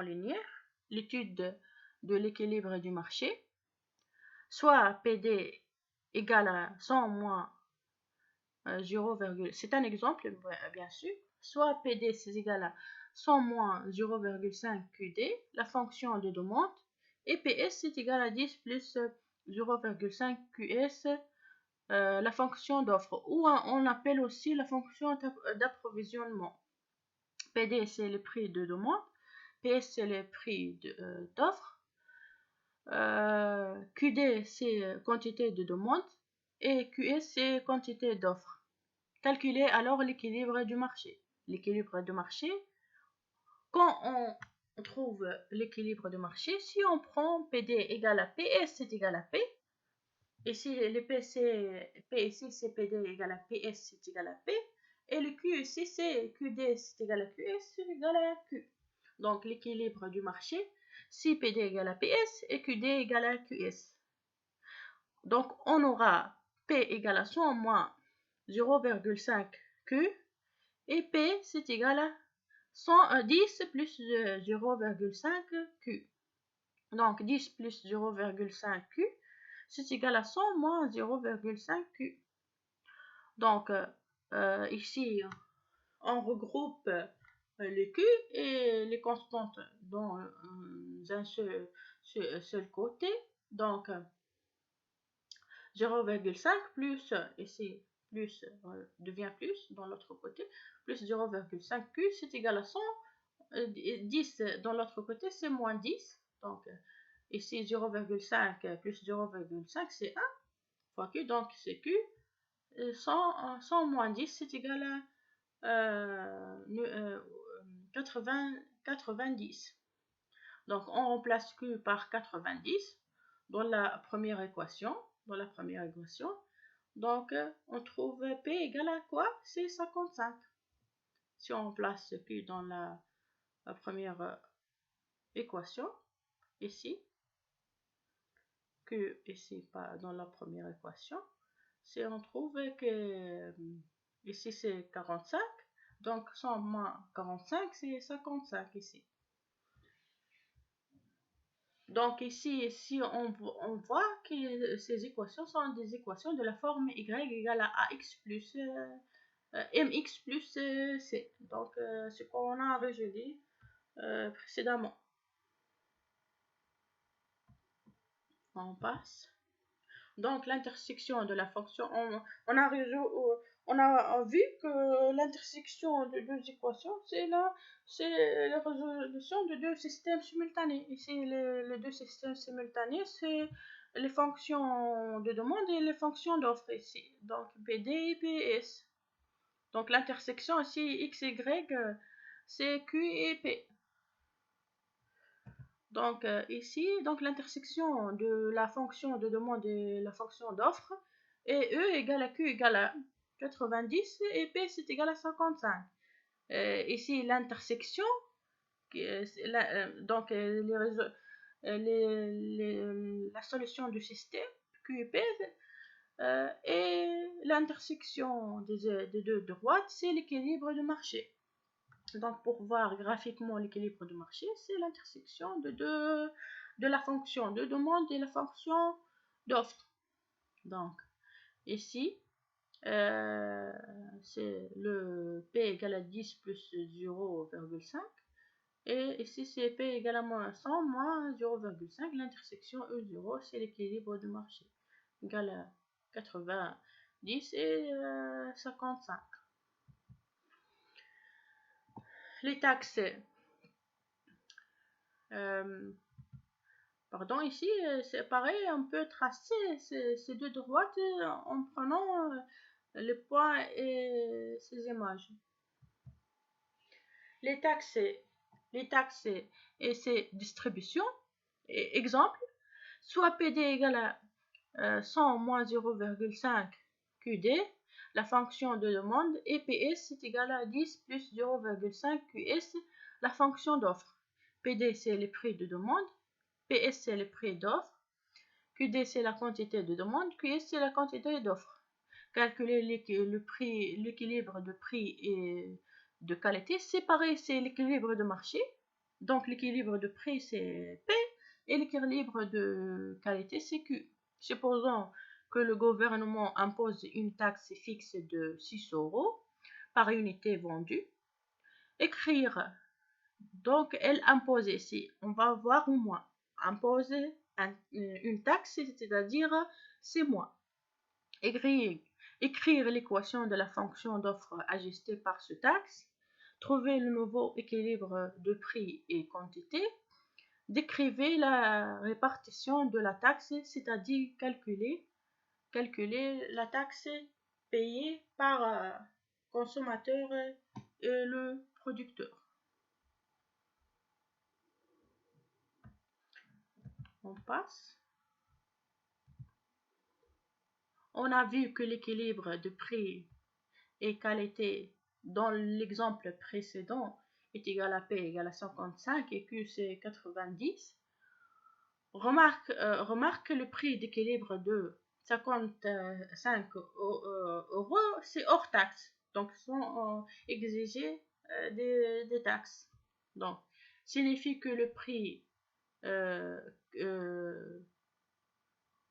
linéaire, l'étude de l'équilibre du marché. Soit PD égale à 100 moins 0, c'est un exemple bien sûr. Soit PD c'est égal à 100 moins 0,5 QD, la fonction de demande, et PS c'est égal à 10 plus 0,5 QS, la fonction d'offre, ou on appelle aussi la fonction d'approvisionnement. PD c'est le prix de demande, PS c'est le prix d'offre, QD c'est quantité de demande et QS c'est quantité d'offre. Calculer alors l'équilibre du marché. L'équilibre du marché, quand on trouve l'équilibre du marché, si on prend PD égale à PS, c'est égal à P. Et si le P ici c'est PD égale à PS, c'est égal à P. Et le Q ici c'est QD, c'est égal à QS, c'est égal à Q. Donc l'équilibre du marché, si PD égale à PS et QD égale à QS. Donc on aura P égale à 100 moins 0,5 Q et P c'est égal à 10 plus 0,5 Q. Donc 10 plus 0,5 Q, c'est égal à 100 moins 0,5 Q. Donc ici, on regroupe les Q et les constantes dans un seul côté. Donc 0,5 plus, ici, plus devient plus dans l'autre côté, plus 0,5 Q, c'est égal à 100. 10 dans l'autre côté, c'est moins 10. Donc ici, 0,5 plus 0,5, c'est 1 fois Q. Donc c'est Q. 100 moins 10, c'est égal à 90. Donc on remplace Q par 90 dans la première équation. Donc on trouve P égale à quoi? C'est 55. Si on remplace Q dans la première équation, ici, Q ici pas dans la première équation, on trouve que ici c'est 45. Donc 100 moins 45, c'est 55 ici. Donc ici, on voit que ces équations sont des équations de la forme y égale à ax plus mx plus c. Donc ce qu'on a résolu précédemment. On passe. Donc l'intersection de la fonction, on a vu que l'intersection de deux équations, c'est la résolution de deux systèmes simultanés. Ici, les deux systèmes simultanés, c'est les fonctions de demande et les fonctions d'offre ici. Donc PD et PS. Donc l'intersection ici, X, Y, c'est Q et P. Donc ici, l'intersection de la fonction de demande et la fonction d'offre est E égale à Q égale à 90 et P c'est égal à 55. Ici, l'intersection, donc la solution du système Q et P et l'intersection des deux droites, c'est l'équilibre de marché. Donc, pour voir graphiquement l'équilibre de marché, c'est l'intersection de la fonction de demande et la fonction d'offre. Donc, ici, c'est le P égale à 10 plus 0,5. Et ici, c'est P égale à moins 100 moins 0,5. L'intersection E0, c'est l'équilibre de marché. Égale à 90 et 55. Les taxes. Pardon, ici, c'est pareil, on peut tracer ces deux droites en prenant les points et ces images. Les taxes et ces distributions. Exemple, soit PD égale à 100 moins 0,5 QD, la fonction de demande, et PS est égal à 10 plus 0,5 QS, la fonction d'offre. PD, c'est le prix de demande. PS, c'est le prix d'offre. QD, c'est la quantité de demande. QS, c'est la quantité d'offre. Calculer l'équilibre de prix et de qualité, c'est pareil, c'est l'équilibre de marché. Donc, l'équilibre de prix, c'est P et l'équilibre de qualité, c'est Q. Supposons que le gouvernement impose une taxe fixe de 6 € par unité vendue. Écrire. Donc, elle impose ici, on va voir au moins. Imposer une taxe, c'est-à-dire c'est moins. Écrire l'équation de la fonction d'offre ajustée par ce taxe. Trouver le nouveau équilibre de prix et quantité. Décrivez la répartition de la taxe, c'est-à-dire calculer la taxe payée par consommateur et le producteur. On passe. On a vu que l'équilibre de prix et qualité dans l'exemple précédent est égal à P égale à 55 et Q c'est 90. Remarque que le prix d'équilibre de 55 € c'est hors taxe. Donc sont exigés des taxes. Donc signifie que le prix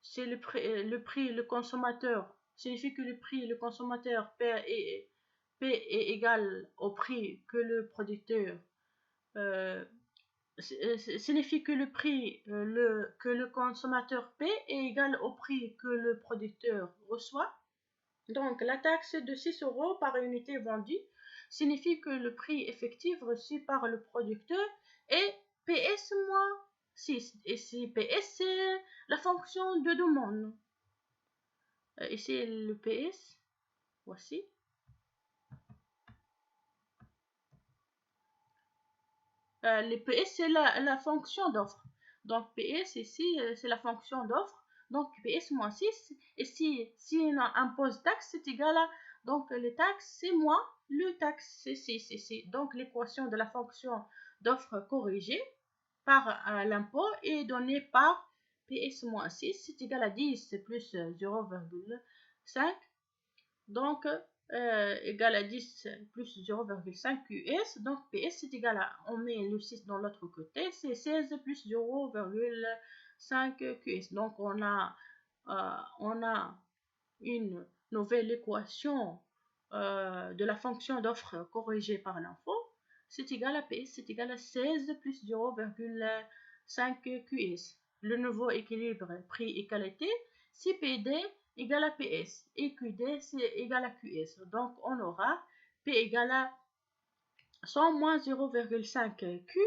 c'est le consommateur, signifie que le consommateur P est égal au prix que le producteur signifie que le prix que le consommateur paie est égal au prix que le producteur reçoit. Donc, la taxe de 6 euros par unité vendue signifie que le prix effectif reçu par le producteur est PS moins 6. Et si PS, c'est la fonction de demande. Ici, le PS, voici. Le PS, c'est la fonction d'offre. Donc, PS, ici, c'est la fonction d'offre. Donc, PS moins 6. Et si on impose taxe, c'est égal à... Donc, les taxes, c'est moins le taxe, c'est 6 ici. Donc, l'équation de la fonction d'offre corrigée par l'impôt est donnée par PS moins 6. C'est égal à 10 plus 0,5. Donc, égal à 10 plus 0,5 QS. Donc, PS c'est égal à, on met le 6 dans l'autre côté, c'est 16 plus 0,5 QS. Donc, on a une nouvelle équation de la fonction d'offre corrigée par l'info. C'est égal à PS, c'est égal à 16 plus 0,5 QS. Le nouveau équilibre prix et qualité, si PD égale à PS et QD c'est égal à QS. Donc on aura P égale à 100 moins 0,5 Q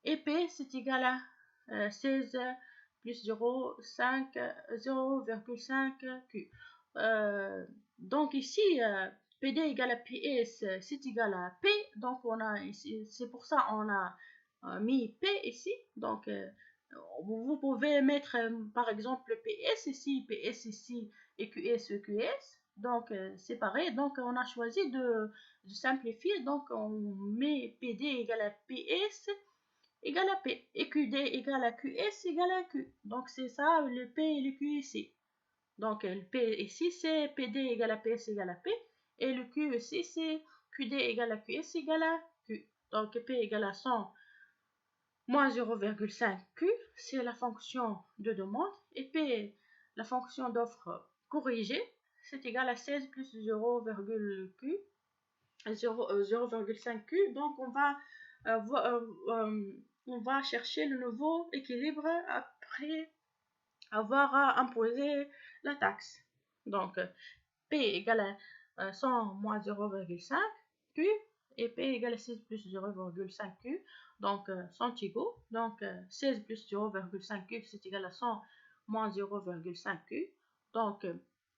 et P c'est égal à 16 plus 0,5 Q. Donc ici, PD égale à PS, c'est égal à P. Donc c'est pour ça on a mis P ici. Donc vous pouvez mettre par exemple PS ici, PS ici et QS, QS. Donc c'est pareil. Donc on a choisi de simplifier. Donc on met PD égale à PS égale à P et QD égale à QS égale à Q. Donc c'est ça le P et le Q ici. Donc le P ici c'est PD égale à PS égale à P et le Q ici c'est QD égale à QS égale à Q. Donc P égale à 100 moins 0,5 Q, c'est la fonction de demande, et P, la fonction d'offre corrigée, c'est égal à 16 plus 0,5 Q. Donc on va chercher le nouveau équilibre après avoir imposé la taxe. Donc P égale à 100 moins 0,5 Q et P égale à 6 plus 0,5 Q. Donc 100 égaux. Donc 16 plus 0,5 Q c'est égal à 100 moins 0,5 Q. Donc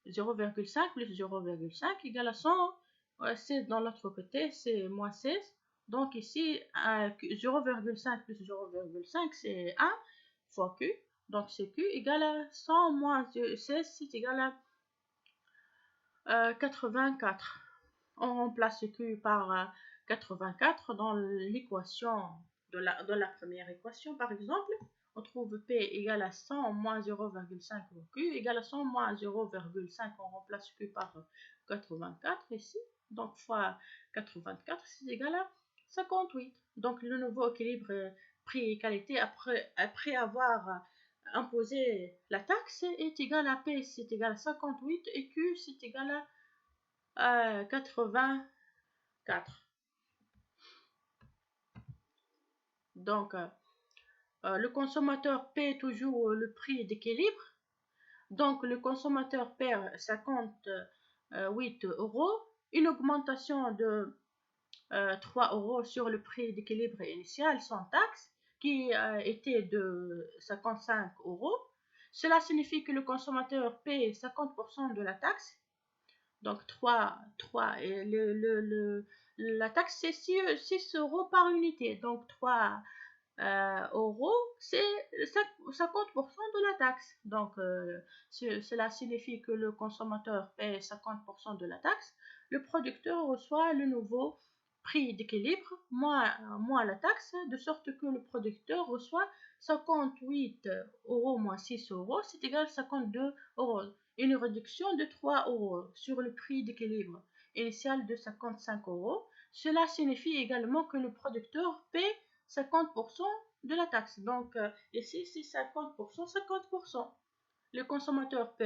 0,5 plus 0,5 égale à 100. 16 dans l'autre côté c'est moins 16. Donc ici 0,5 plus 0,5 c'est 1 fois Q. Donc c'est Q égale à 100 moins 16 c'est égal à 84. On remplace Q par 84 dans l'équation de la première équation par exemple. On trouve P égale à 100 moins 0,5 Q égale à 100 moins 0,5. On remplace Q par 84 ici. Donc fois 84 c'est égal à 58. Donc le nouveau équilibre prix et qualité après avoir imposé la taxe est égal à P c'est égal à 58 et Q c'est égal à 84. Donc, le consommateur paie toujours le prix d'équilibre. Donc, le consommateur perd 58 euros, une augmentation de 3 euros sur le prix d'équilibre initial sans taxe, qui était de 55 euros. Cela signifie que le consommateur paie 50% de la taxe. Donc 3 et la taxe c'est 6 euros par unité. Donc 3 euros, c'est 50% de la taxe. Donc cela signifie que le consommateur paie 50% de la taxe. Le producteur reçoit le nouveau prix d'équilibre moins la taxe, de sorte que le producteur reçoit 58 euros moins 6 euros, c'est égal à 52 euros. Une réduction de 3 euros sur le prix d'équilibre initial de 55 euros. Cela signifie également que le producteur paie 50% de la taxe. Donc ici, c'est 50%, 50%. Le consommateur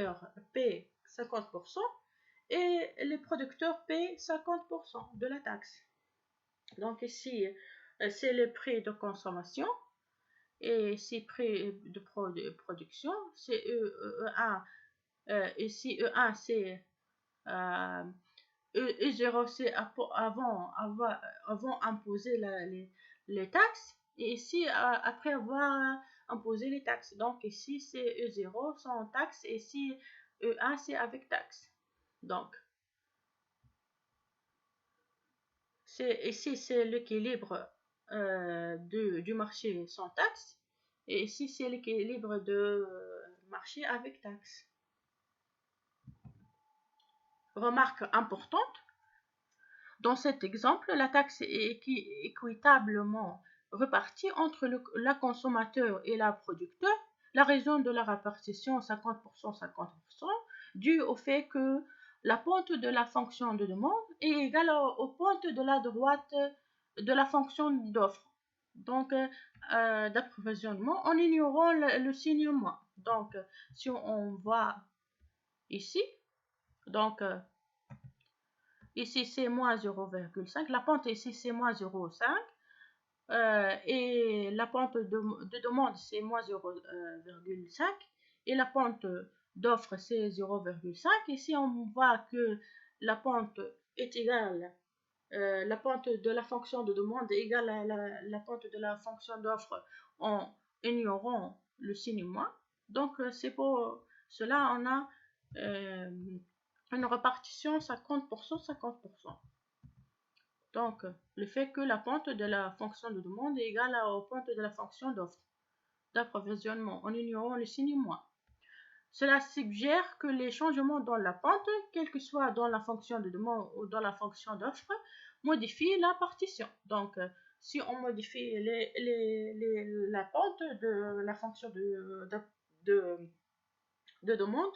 paie 50% et les producteurs paient 50% de la taxe. Donc ici, c'est le prix de consommation et ici prix de production, c'est E1. Ici E1 c'est E0 c'est avant imposer les taxes et ici après avoir imposé les taxes. Donc ici c'est E0 sans taxe et ici E1 c'est avec taxe. Donc ici c'est l'équilibre du marché sans taxe et ici c'est l'équilibre de marché avec taxe. Remarque importante, dans cet exemple, la taxe est équitablement répartie entre la consommateur et la producteur. La raison de la répartition 50%, 50% due au fait que la pente de la fonction de demande est égale aux pentes de la droite de la fonction d'offre. Donc, d'approvisionnement en ignorant le signe moins. Donc, si on voit ici, donc ici c'est moins 0,5, la pente ici c'est moins 0,5 et la pente de demande c'est moins 0,5 et la pente d'offre c'est 0,5. Ici on voit que la pente est égale, la pente de la fonction de demande est égale à la pente de la fonction d'offre en ignorant le signe moins. Donc c'est pour cela on a une répartition 50%, 50%. Donc, le fait que la pente de la fonction de demande est égale aux pentes de la fonction d'offre d'approvisionnement en ignorant le signe moins. Cela suggère que les changements dans la pente, quel que soit dans la fonction de demande ou dans la fonction d'offre, modifient la partition. Donc, si on modifie la pente de la fonction de demande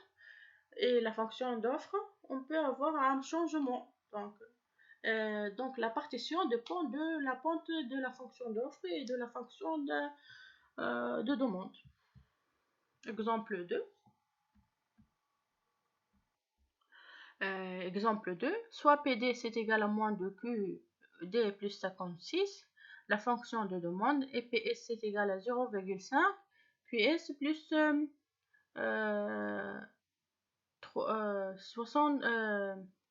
et la fonction d'offre, on peut avoir un changement. Donc la partition dépend de la pente de la fonction d'offre et de la fonction de demande. Exemple 2. Exemple 2. Soit PD c'est égal à moins de QD plus 56, la fonction de demande, et PS c'est égal à 0,5, QS plus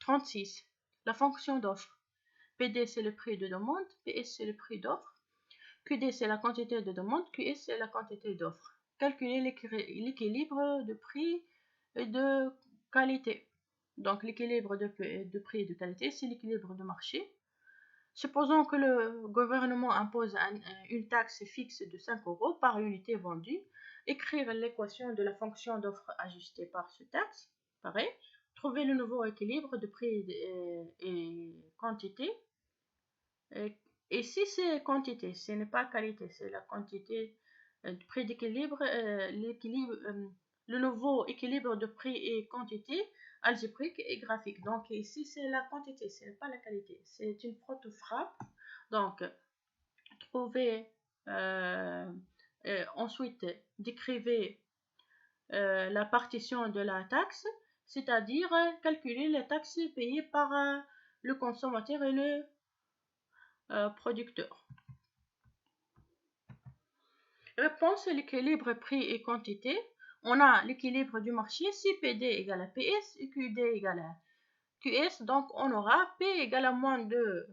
36, la fonction d'offre. PD c'est le prix de demande, PS c'est le prix d'offre, QD c'est la quantité de demande, QS c'est la quantité d'offre. Calculer l'équilibre de prix et de qualité. Donc l'équilibre de prix et de qualité, c'est l'équilibre de marché. Supposons que le gouvernement impose une taxe fixe de 5 € par unité vendue. Écrire l'équation de la fonction d'offre ajustée par ce taxe. Pareil. Trouver le nouveau équilibre de prix et quantité. Et si c'est quantité, ce n'est pas qualité, c'est la quantité du prix d'équilibre, le nouveau équilibre de prix et quantité algébrique et graphique. Donc ici c'est la quantité, ce n'est pas la qualité, c'est une faute de frappe. Donc trouver, ensuite décrivez la partition de la taxe, c'est-à-dire calculer les taxes payées par le consommateur et le producteur. Réponse, l'équilibre prix et quantité. On a l'équilibre du marché si PD égale à PS et QD égale à QS. Donc on aura P égale à moins de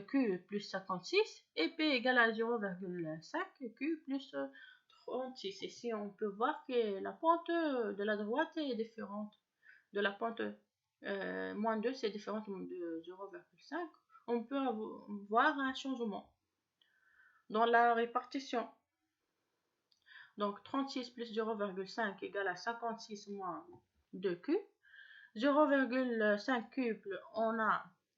Q plus 56 et P égale à 0,5 et Q plus 36. Ici on peut voir que la pente de la droite est différente de la pente moins 2, c'est différent de 0,5. On peut voir un changement dans la répartition. Donc 36 plus 0,5 égale à 56 moins 2Q. 0,5 couple,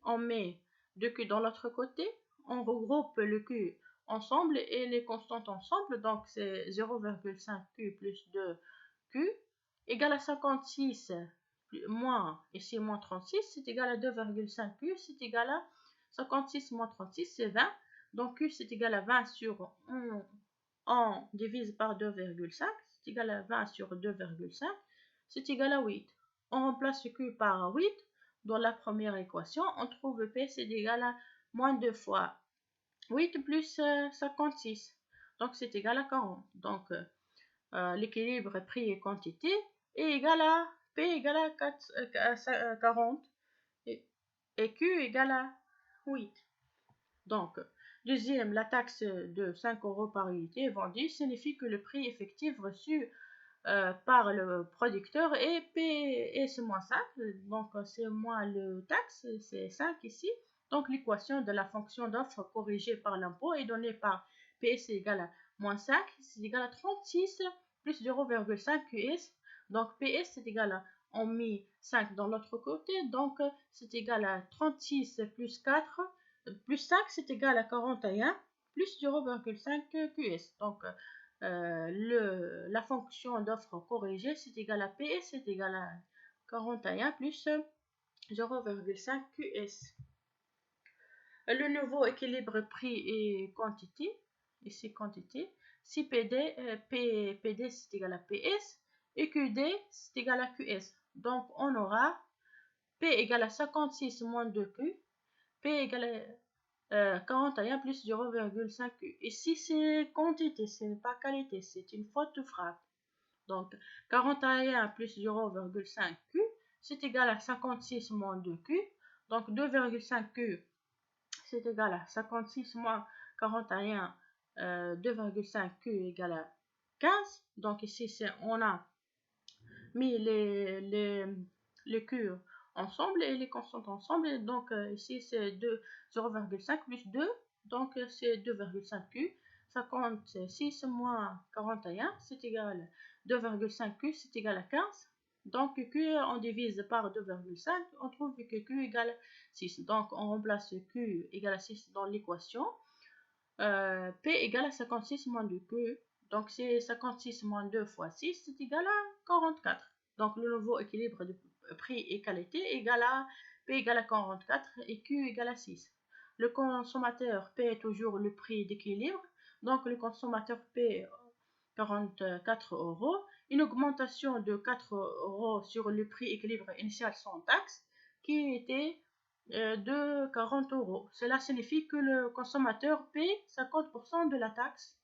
on met 2Q dans l'autre côté. On regroupe le Q ensemble et les constantes ensemble. Donc c'est 0,5Q plus 2Q égale à 56 moins, ici moins 36, c'est égal à 2,5Q, c'est égal à 56 moins 36, c'est 20. Donc Q c'est égal à 20 sur on divise par 2,5, c'est égal à 20 sur 2,5, c'est égal à 8. On remplace ce Q par 8, dans la première équation, on trouve P c'est égal à moins 2 fois 8 plus 56. Donc, c'est égal à 40. Donc, l'équilibre prix et quantité est égal à P égale à 40 et Q égale à 8. Donc, deuxième, la taxe de 5 € par unité vendue signifie que le prix effectif reçu par le producteur est P et c'est moins 5. Donc, c'est moins le taxe, c'est 5 ici. Donc, l'équation de la fonction d'offre corrigée par l'impôt est donnée par P c'est égal à moins 5, c'est égal à 36 plus 0,5 QS. Donc, PS c'est égal à, on met 5 dans l'autre côté, donc c'est égal à 36 plus 4, plus 5 c'est égal à 41 plus 0,5 QS. Donc, la fonction d'offre corrigée c'est égal à P c'est égal à 41 plus 0,5 QS. Le nouveau équilibre prix et quantité, ici quantité, si PD c'est égal à PS et QD c'est égal à QS. Donc on aura P égale à 56 moins 2Q, P égale à 41 plus 0,5 Q. Ici c'est quantité, ce n'est pas qualité, c'est une faute de frappe. Donc 41 plus 0,5 Q, c'est égal à 56 moins 2Q. Donc 2,5 Q, c'est égal à 56 moins 41, 2,5 Q égale à 15. Donc ici, on a mis les Q ensemble et les constantes ensemble. Et donc ici, c'est 0,5 plus 2. Donc c'est 2,5 Q. 56 moins 41, c'est égal à 2,5 Q, c'est égal à 15. Donc Q, on divise par 2,5, on trouve que Q égale 6. Donc on remplace Q égale à 6 dans l'équation. P égale à 56 moins 2Q. Donc c'est 56 moins 2 fois 6, c'est égal à 44. Donc le nouveau équilibre de prix et qualité égale à P égale à 44 et Q égale à 6. Le consommateur paie toujours le prix d'équilibre. Donc le consommateur paie 44 €. Une augmentation de 4 € sur le prix équilibre initial sans taxe qui était de 40 €. Cela signifie que le consommateur paie 50% de la taxe.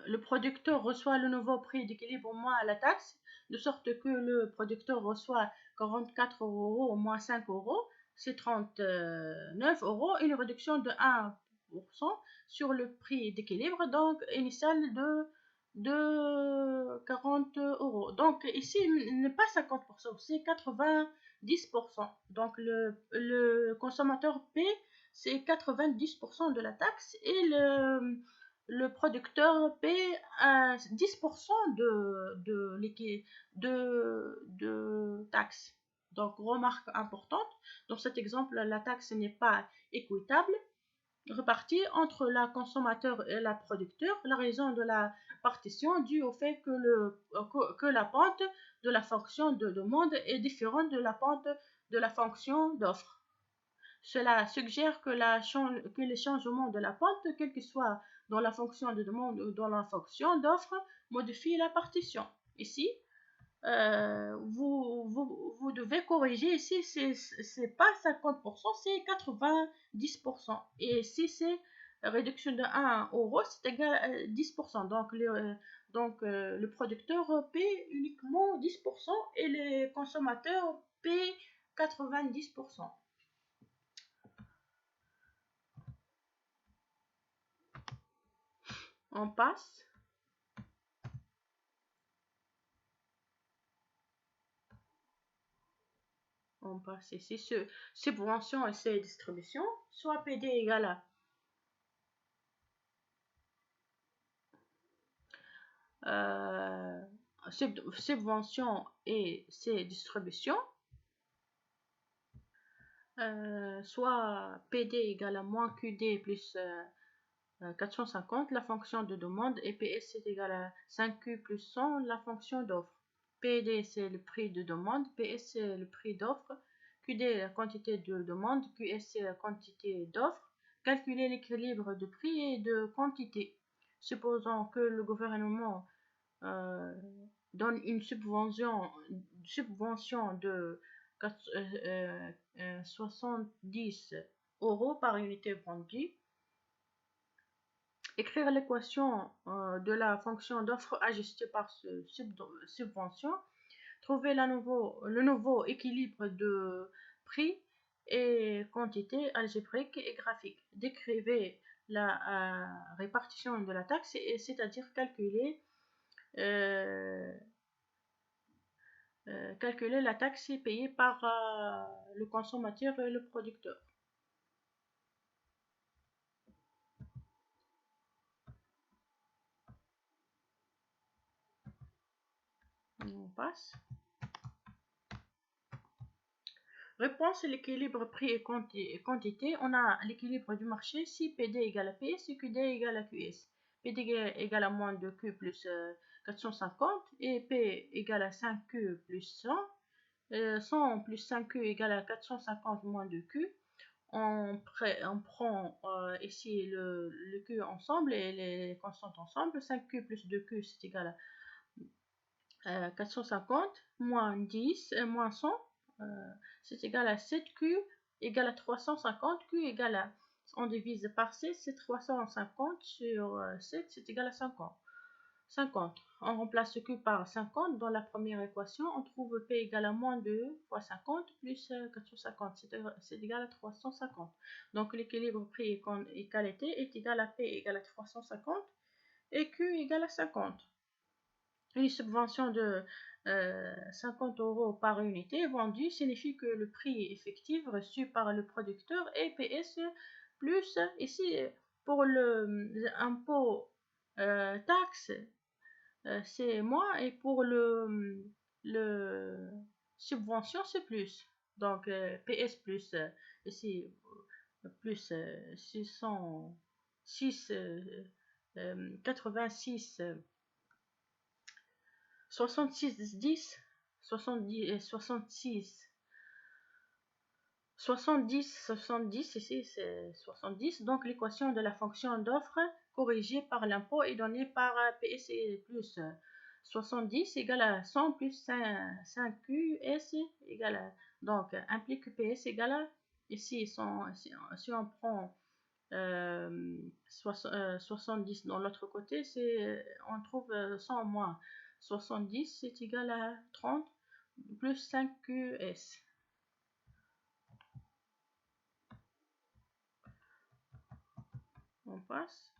Le producteur reçoit le nouveau prix d'équilibre moins la taxe, de sorte que le producteur reçoit 44 € moins 5 €, c'est 39 €, une réduction de 1% sur le prix d'équilibre, donc initial de 40 €. Donc ici, il n'est pas 50%, c'est 90%. Donc le consommateur paie, c'est 90% de la taxe et le producteur paie 10% de taxes. Donc, remarque importante, dans cet exemple, la taxe n'est pas équitable, répartie entre la consommateur et la producteur. La raison de la partition due au fait que la pente de la fonction de demande est différente de la pente de la fonction d'offre. Cela suggère que les changements de la pente, quel que soit dans la fonction de demande ou dans la fonction d'offre, modifient la partition. Ici, vous devez corriger. Ici, c'est pas 50%, c'est 90%. Et si c'est réduction de 1 €, c'est égal à 10%. Donc, le producteur paie uniquement 10% et les consommateurs paient 90%. On passe. On passe ici sur subvention et distribution, soit PD égale à subvention et ses distributions, soit PD égale à moins QD plus 450, la fonction de demande, et PS est égal à 5Q plus 100, la fonction d'offre. PD c'est le prix de demande, PS c'est le prix d'offre, QD la quantité de demande, QS c'est la quantité d'offre. Calculer l'équilibre de prix et de quantité. Supposons que le gouvernement donne une subvention de 70 € par unité vendue. Écrire l'équation de la fonction d'offre ajustée par subvention. Trouver le nouveau équilibre de prix et quantité algébrique et graphique. Décrivez la répartition de la taxe, c'est-à-dire calculer la taxe payée par le consommateur et le producteur. On passe. Réponse, l'équilibre prix et quantité. On a l'équilibre du marché si PD égale à PS et QD égale à QS. PD égale à moins de Q plus 450 et P égale à 5Q plus 100. 100 plus 5Q égale à 450 moins de Q. On prend ici le Q ensemble et les constantes ensemble. 5Q plus 2Q c'est égal à 450 moins 10 moins 100. C'est égal à 7Q égale à 350. Q égale à, on divise par 6, c'est 350 sur 7, c'est égal à 50. On remplace Q par 50 dans la première équation. On trouve P égale à moins 2 fois 50 plus 450. C'est égal à 350. Donc l'équilibre prix et qualité est égal à P égale à 350 et Q égale à 50. Une subvention de 50 € par unité vendue signifie que le prix effectif reçu par le producteur est PS plus, ici pour l'impôt taxe, c'est moins, et pour le subvention c'est plus. Donc PS plus, ici plus 86 66 10 70 66 70 ici c'est 70. Donc l'équation de la fonction d'offre corrigée par l'impôt est donnée par PS plus 70 égale à 100 plus 5QS égale à, donc implique que PS égale à, ici si on prend 70 dans l'autre côté, on trouve 100 moins 70, c'est égal à 30 plus 5QS. On passe.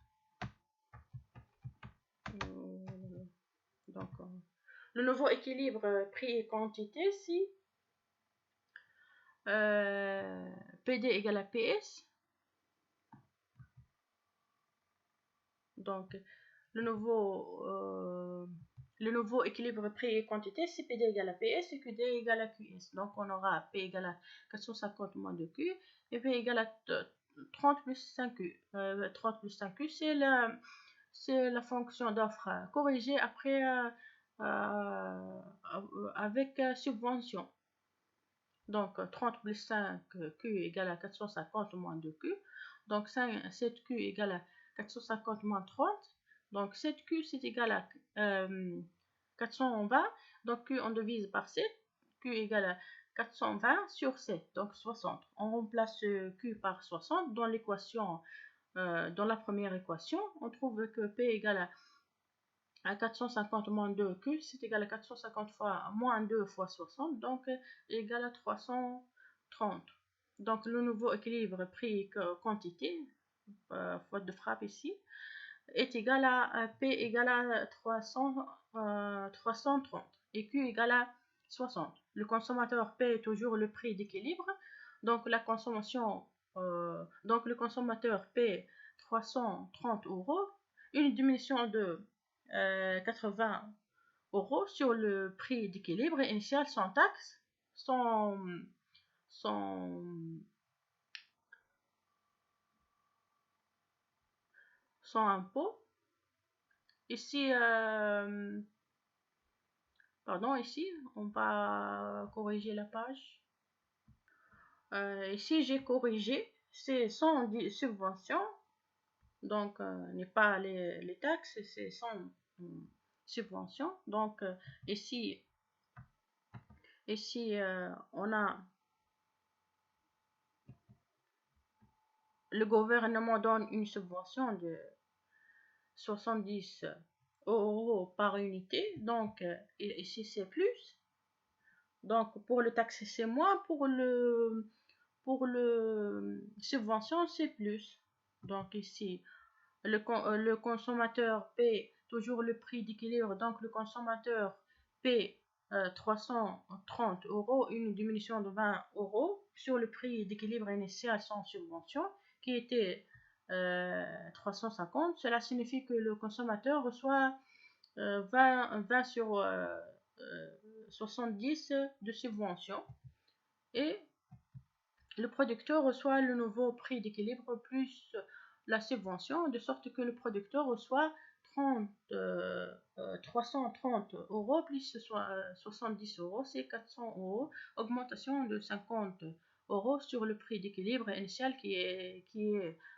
Donc, le nouveau équilibre prix et quantité, si PD égale à PS. Donc, le nouveau équilibre prix et quantité, c'est PD égale à PS et QD égale à QS. Donc, on aura P égale à 450 moins 2Q et P égale à 30 plus 5Q. 30 plus 5Q, c'est la fonction d'offre corrigée après avec subvention. Donc, 30 plus 5Q égale à 450 moins 2Q. Donc, 7Q égale à 450 moins 30. Donc, 7Q, c'est égal à 420. Donc, Q, on divise par 7. Q égale à 420 sur 7, donc 60. On remplace Q par 60 dans l'équation, dans la première équation. On trouve que P égale à 450 moins 2Q, c'est égal à 450 fois moins 2 fois 60, donc égal à 330. Donc, le nouveau équilibre prix-quantité, faute de frappe ici, est égal à P égale à 330 et Q égale à 60. Le consommateur paie toujours le prix d'équilibre, donc le consommateur paie 330 €, une diminution de 80 € sur le prix d'équilibre initial sans taxe, sans impôt. Ici, Pardon, ici, on va corriger la page. Ici, j'ai corrigé, c'est sans subvention, donc n'est pas les taxes, c'est sans subvention. Donc ici on a le gouvernement donne une subvention de 70 € par unité, donc ici c'est plus. Donc pour le taxe c'est moins, pour le subvention c'est plus. Donc ici le consommateur paie toujours le prix d'équilibre, donc le consommateur paie 330 €, une diminution de 20 € sur le prix d'équilibre initial sans subvention qui était 350. Cela signifie que le consommateur reçoit 20 sur 70 de subvention et le producteur reçoit le nouveau prix d'équilibre plus la subvention, de sorte que le producteur reçoit 330 € plus 70 €, c'est 400 €, augmentation de 50 € sur le prix d'équilibre initial qui est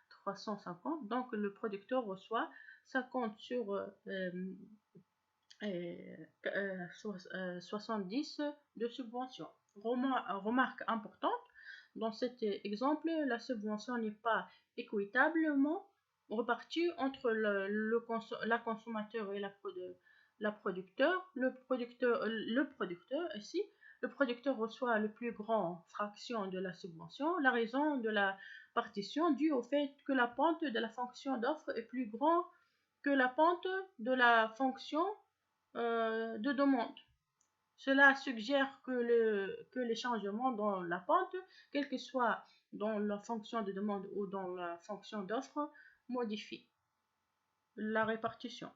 350. Donc le producteur reçoit 50 sur 70 de subvention. Remarque importante, dans cet exemple, la subvention n'est pas équitablement repartie entre la consommateur et la producteur. Le producteur ici, le producteur reçoit le plus grand fraction de la subvention. La raison de la partition due au fait que la pente de la fonction d'offre est plus grande que la pente de la fonction de demande. Cela suggère que les changements dans la pente, quel que soit dans la fonction de demande ou dans la fonction d'offre, modifient la répartition.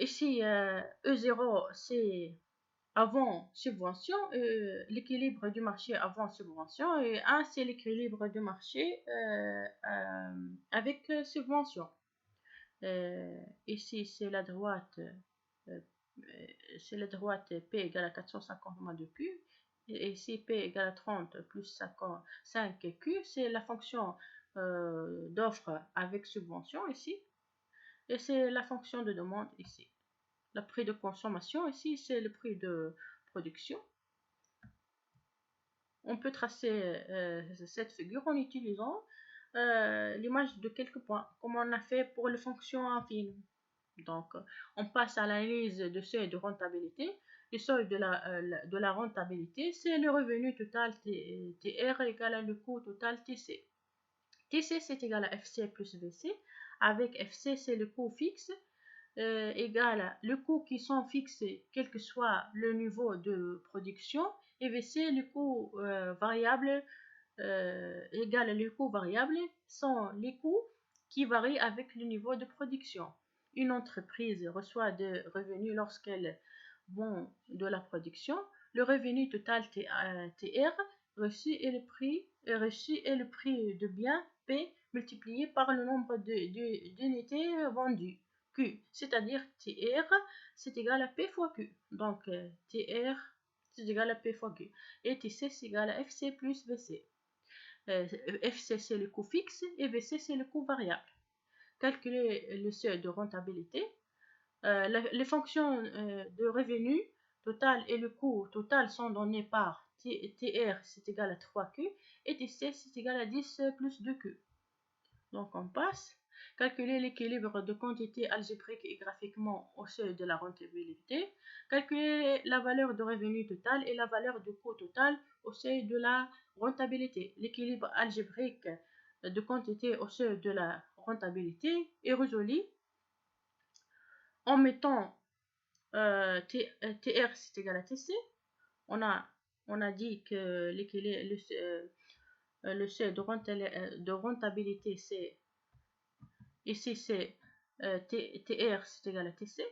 Ici, E0, c'est avant subvention, l'équilibre du marché avant subvention, et 1, c'est l'équilibre du marché avec subvention. Ici, c'est la droite P égale à 450 moins 2Q. Et ici, P égale à 30 plus 5Q, c'est la fonction d'offre avec subvention ici. Et c'est la fonction de demande ici. Le prix de consommation ici, c'est le prix de production. On peut tracer cette figure en utilisant l'image de quelques points, comme on a fait pour les fonctions affines. Donc, on passe à l'analyse de seuil de rentabilité. Le seuil de la rentabilité, c'est le revenu total TR égale à le coût total TC. TC, c'est égal à FC plus VC. Avec FC, c'est le coût fixe, égal à le coût qui sont fixés, quel que soit le niveau de production. Et VC, le coût variable, égal à le coût variable, sont les coûts qui varient avec le niveau de production. Une entreprise reçoit des revenus lorsqu'elle vend de la production. Le revenu total TR reçu est le prix de bien P multiplié par le nombre d'unités vendues Q, c'est-à-dire TR c'est égal à P fois Q. Donc TR c'est égal à P fois Q et TC c'est égal à FC plus VC. FC c'est le coût fixe et VC c'est le coût variable. Calculer le seuil de rentabilité. Les fonctions de revenu total et le coût total sont donnés par TR c'est égal à 3Q et TC c'est égal à 10 plus 2Q. Donc on passe. Calculer l'équilibre de quantité algébrique et graphiquement au seuil de la rentabilité. Calculer la valeur de revenu total et la valeur de coût total au seuil de la rentabilité. L'équilibre algébrique de quantité au seuil de la rentabilité est résolu en mettant TR c'est égal à TC. On a dit que le seuil de rentabilité c'est ici c'est TR c'est égal à TC.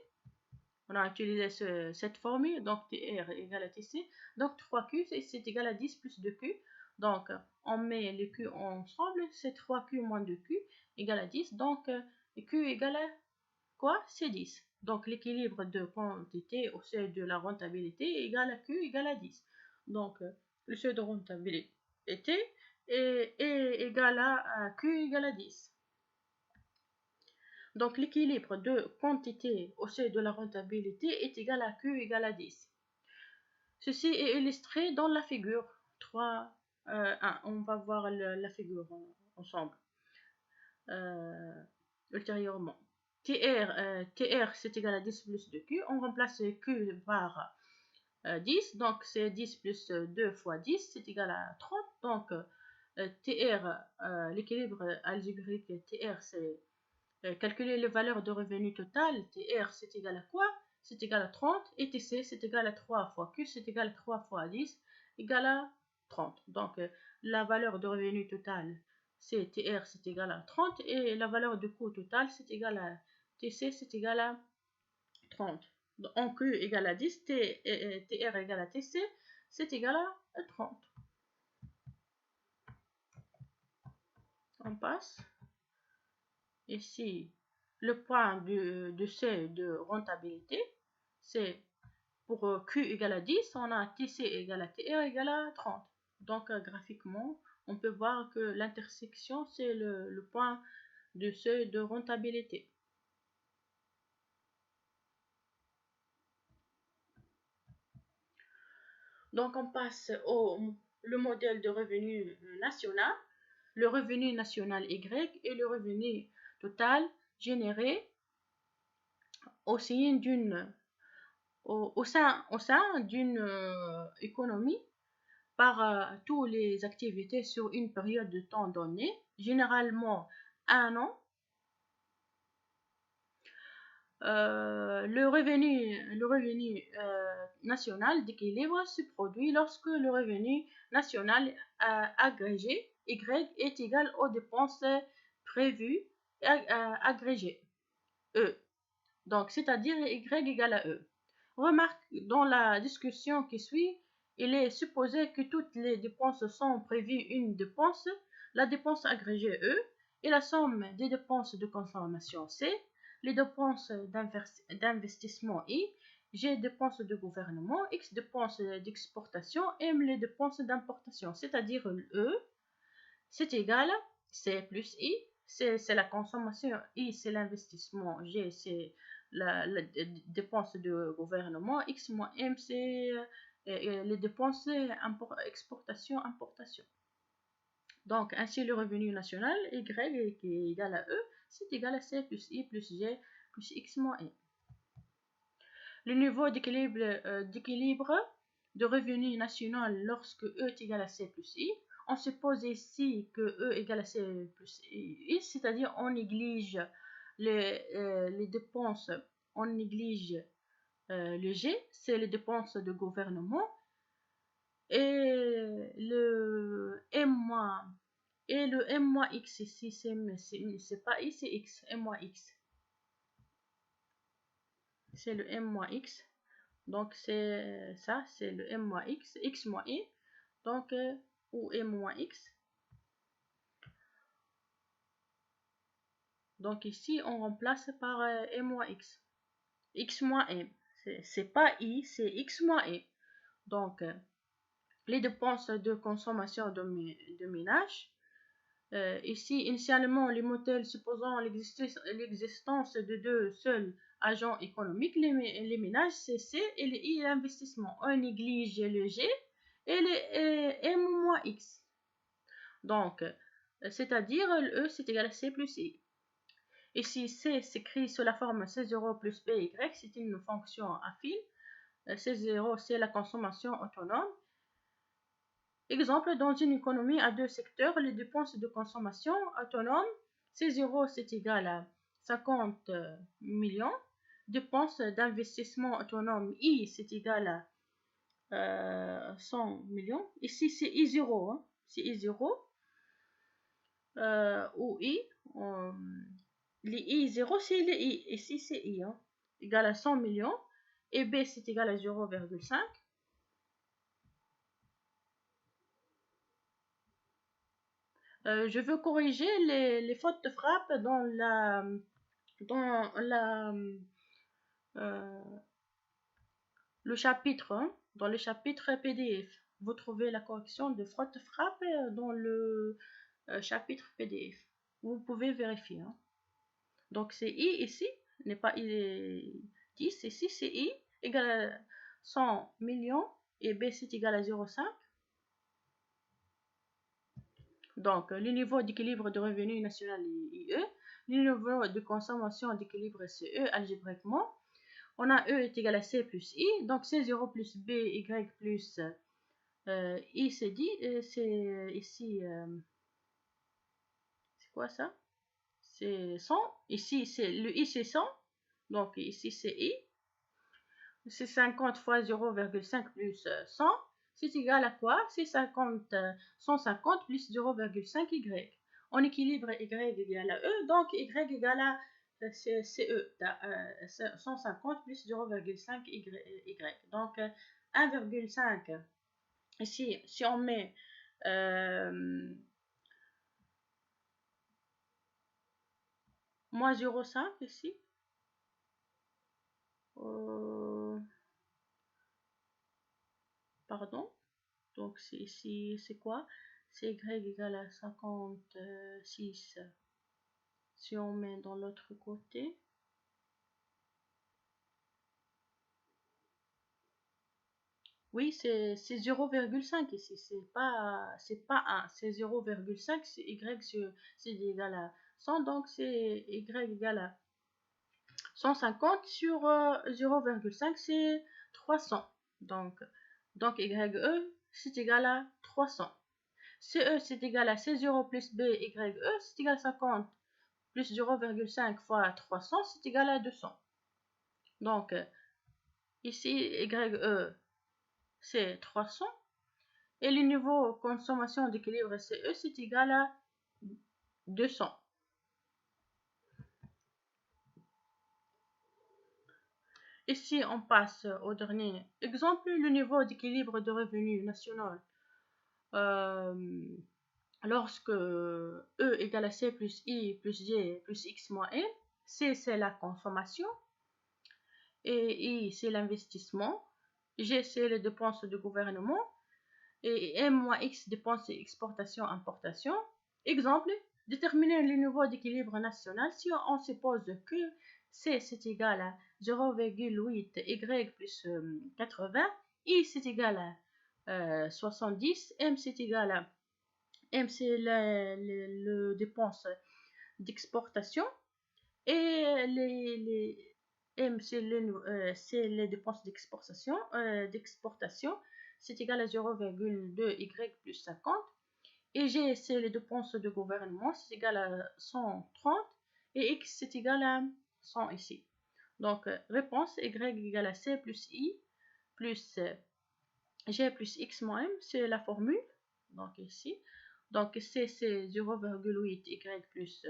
On a utilisé cette formule, donc TR égale à TC. Donc 3Q c'est égal à 10 plus 2Q. Donc on met les Q ensemble, c'est 3Q moins 2Q égale à 10. Donc et Q égale à quoi? C'est 10. Donc l'équilibre de quantité au seuil de la rentabilité est égal à Q égale à 10. Donc le seuil de rentabilité est égal à Q égale à 10. Donc l'équilibre de quantité au seuil de la rentabilité est égal à Q égale à 10. Ceci est illustré dans la figure 3.1. On va voir la figure ensemble ultérieurement. TR c'est égal à 10 plus 2Q. On remplace Q par 10. Donc c'est 10 plus 2 fois 10, c'est égal à 30. Donc TR, l'équilibre algébrique TR, c'est calculer les valeurs de revenu total. TR c'est égal à quoi? C'est égal à 30. Et TC c'est égal à 3 fois Q, c'est égal à 3 fois 10, égal à 30. Donc la valeur de revenu total, c'est TR c'est égal à 30. Et la valeur de coût total, c'est égal à TC, c'est égal à 30. En Q égale à 10, TR égale à TC, c'est égal à 30. On passe. Ici, le point de seuil de rentabilité, c'est pour Q égale à 10, on a TC égale à TR égale à 30. Donc graphiquement, on peut voir que l'intersection, c'est le point de seuil de rentabilité. Donc on passe le modèle de revenu national. Le revenu national Y et le revenu total généré au sein d'une économie par toutes les activités sur une période de temps donnée, généralement un an. Le revenu national d'équilibre se produit lorsque le revenu national agrégé Y est égal aux dépenses prévues agrégées E. Donc, c'est-à-dire Y égale à E. Remarque, dans la discussion qui suit, il est supposé que toutes les dépenses sont prévues une dépense, la dépense agrégée E, et la somme des dépenses de consommation C, les dépenses d'investissement I, G dépenses de gouvernement, X dépenses d'exportation, M les dépenses d'importation, c'est-à-dire E, c'est égal à C plus I, c'est la consommation, I c'est l'investissement, G c'est la dépense de gouvernement, X moins M c'est les dépenses exportation-importation. Donc ainsi le revenu national Y qui est égal à E, c'est égal à C plus I plus G plus X moins M. Le niveau d'équilibre de revenu national lorsque E est égal à C plus I, on suppose ici que E égale à C plus I, c'est-à-dire on néglige les dépenses, on néglige le G, c'est les dépenses de gouvernement, et le M-X ici, c'est pas I, c'est X, M-X. C'est le M-X. Donc c'est ça, c'est le M-X, X moins I. Donc, ou M-X. Donc ici, on remplace par M-X. X moins M. C'est pas I, c'est X moins M. Donc, les dépenses de consommation de ménage. Ici, initialement, les modèles supposant l'existence de deux seuls agents économiques, les ménages, c'est C et les I, l'investissement. On néglige le G et les M-X. Donc, c'est-à-dire E, c'est égal à C plus I. Ici, C s'écrit sous la forme C0 plus BY, c'est une fonction affine. C0, c'est la consommation autonome. Exemple, dans une économie à deux secteurs, les dépenses de consommation autonome, C0 c'est égal à 50 millions. Dépenses d'investissement autonome, I c'est égal à 100 millions. Ici c'est I0, hein. C'est I0. Ou I, les I0 c'est les I. Ici c'est I, hein, égal à 100 millions. Et B c'est égal à 0,5. Je veux corriger les fautes de frappe dans Dans le chapitre, dans le chapitre PDF, vous trouvez la correction de faute-frappe dans le chapitre PDF. Vous pouvez vérifier. Donc c'est I ici, n'est pas I 10, ici c'est I égale à 100 millions et B c'est égal à 0,5. Donc le niveau d'équilibre de revenu national est IE, le niveau de consommation d'équilibre c'est E algébriquement. On a E est égal à C plus I, donc C0 plus B, Y plus I c'est dit, c'est ici, c'est quoi ça? C'est 100, ici c'est le I c'est 100, donc ici c'est I, c'est 50 fois 0,5 plus 100, c'est égal à quoi? C'est 150 plus 0,5 Y. On équilibre Y égale à E, donc Y égale à c'est E, 150 plus 0,5 Y. Donc 1,5. Ici, si on met moins 0,5 ici, pardon, donc c'est ici, c'est quoi? C'est Y égale à 56. Si on met dans l'autre côté, oui, c'est 0,5 ici, c'est pas 1, c'est 0,5, c'est Y, c'est égal à 100, donc c'est Y égale à 150 sur 0,5, c'est 300. Donc YE, c'est égal à 300. CE, c'est égal à C0 plus B, YE, c'est égal à 50 plus 0,5 fois 300, c'est égal à 200. Donc, ici, YE, c'est 300. Et le niveau consommation d'équilibre CE, c'est égal à 200. Ici, on passe au dernier exemple, le niveau d'équilibre de revenu national. Lorsque E égale à C plus I plus J plus X moins M, C c'est la consommation, et I c'est l'investissement, G c'est les dépenses de gouvernement, et M moins X dépenses exportation-importation. Exemple, déterminer le niveau d'équilibre national si on suppose que C c'est égal à 0,8 Y plus 80, I c'est égal à 70, M c'est égal à M c'est le dépense d'exportation et M c'est les dépenses d'exportation, c'est égal à 0,2 Y plus 50 et G c'est les dépenses de gouvernement, c'est égal à 130 et X c'est égal à 100 ici. Donc réponse Y égale à C plus I plus G plus X moins M, c'est la formule, donc ici. Donc C c'est 0,8 Y plus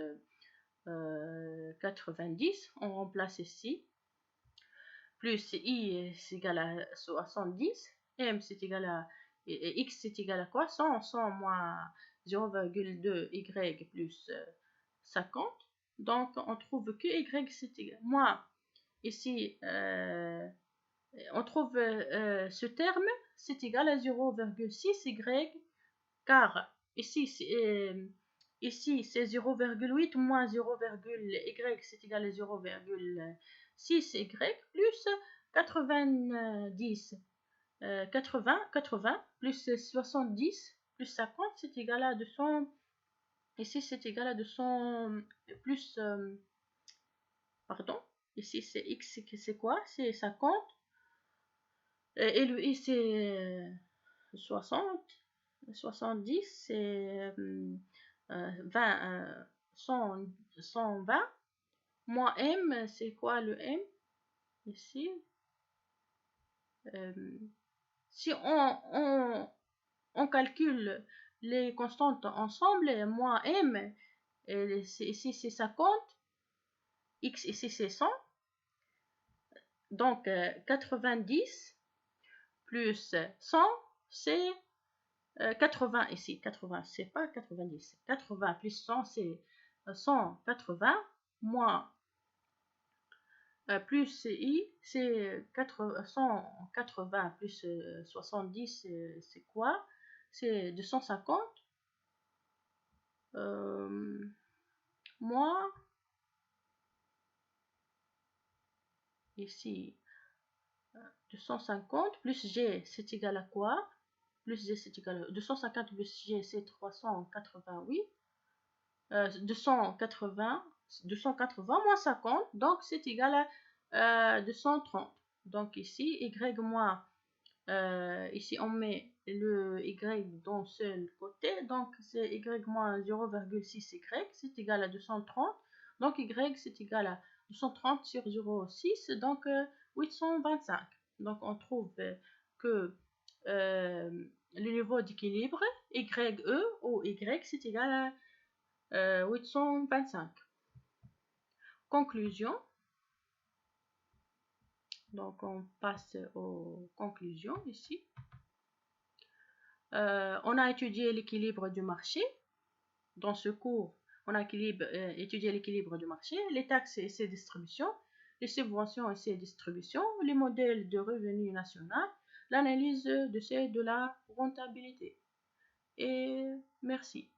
90, on remplace ici, plus I c'est égal à 70, M c'est égal à, X c'est égal à quoi? 100 moins 0,2 Y plus 50, donc on trouve que Y c'est égal, moi ici on trouve ce terme c'est égal à 0,6 Y, car ici c'est 0,8 moins 0,y, c'est égal à 0,6 y plus 90, 80 plus 70 plus 50, c'est égal à 200. Ici c'est égal à 200 plus, pardon, ici c'est x, c'est quoi? C'est 50 et le i c'est 60. 70, c'est 120. Moins M, c'est quoi le M ici? Si on calcule les constantes ensemble, moins M, ici c'est 50, X ici c'est 100, donc 90 plus 100, c'est 80 ici, 80, c'est pas 90, 80 plus 100, c'est 180, moins plus CI, c'est 180 plus 70, c'est quoi? C'est 250. Moins, ici, 250 plus G, c'est égal à quoi? Plus G, c'est égal à 250 plus G, c'est 388. 280 moins 50, donc c'est égal à 230. Donc ici, y moins, ici on met le y d'un seul côté, donc c'est y moins 0,6y, c'est égal à 230. Donc y c'est égal à 230 sur 0,6, donc 825. Donc on trouve que le niveau d'équilibre YE ou y c'est égal à 825. Conclusion. Donc, on passe aux conclusions ici. On a étudié l'équilibre du marché. Dans ce cours, on a étudié l'équilibre du marché, les taxes et ses distributions, les subventions et ses distributions, les modèles de revenu national, l'analyse de la rentabilité. Et merci.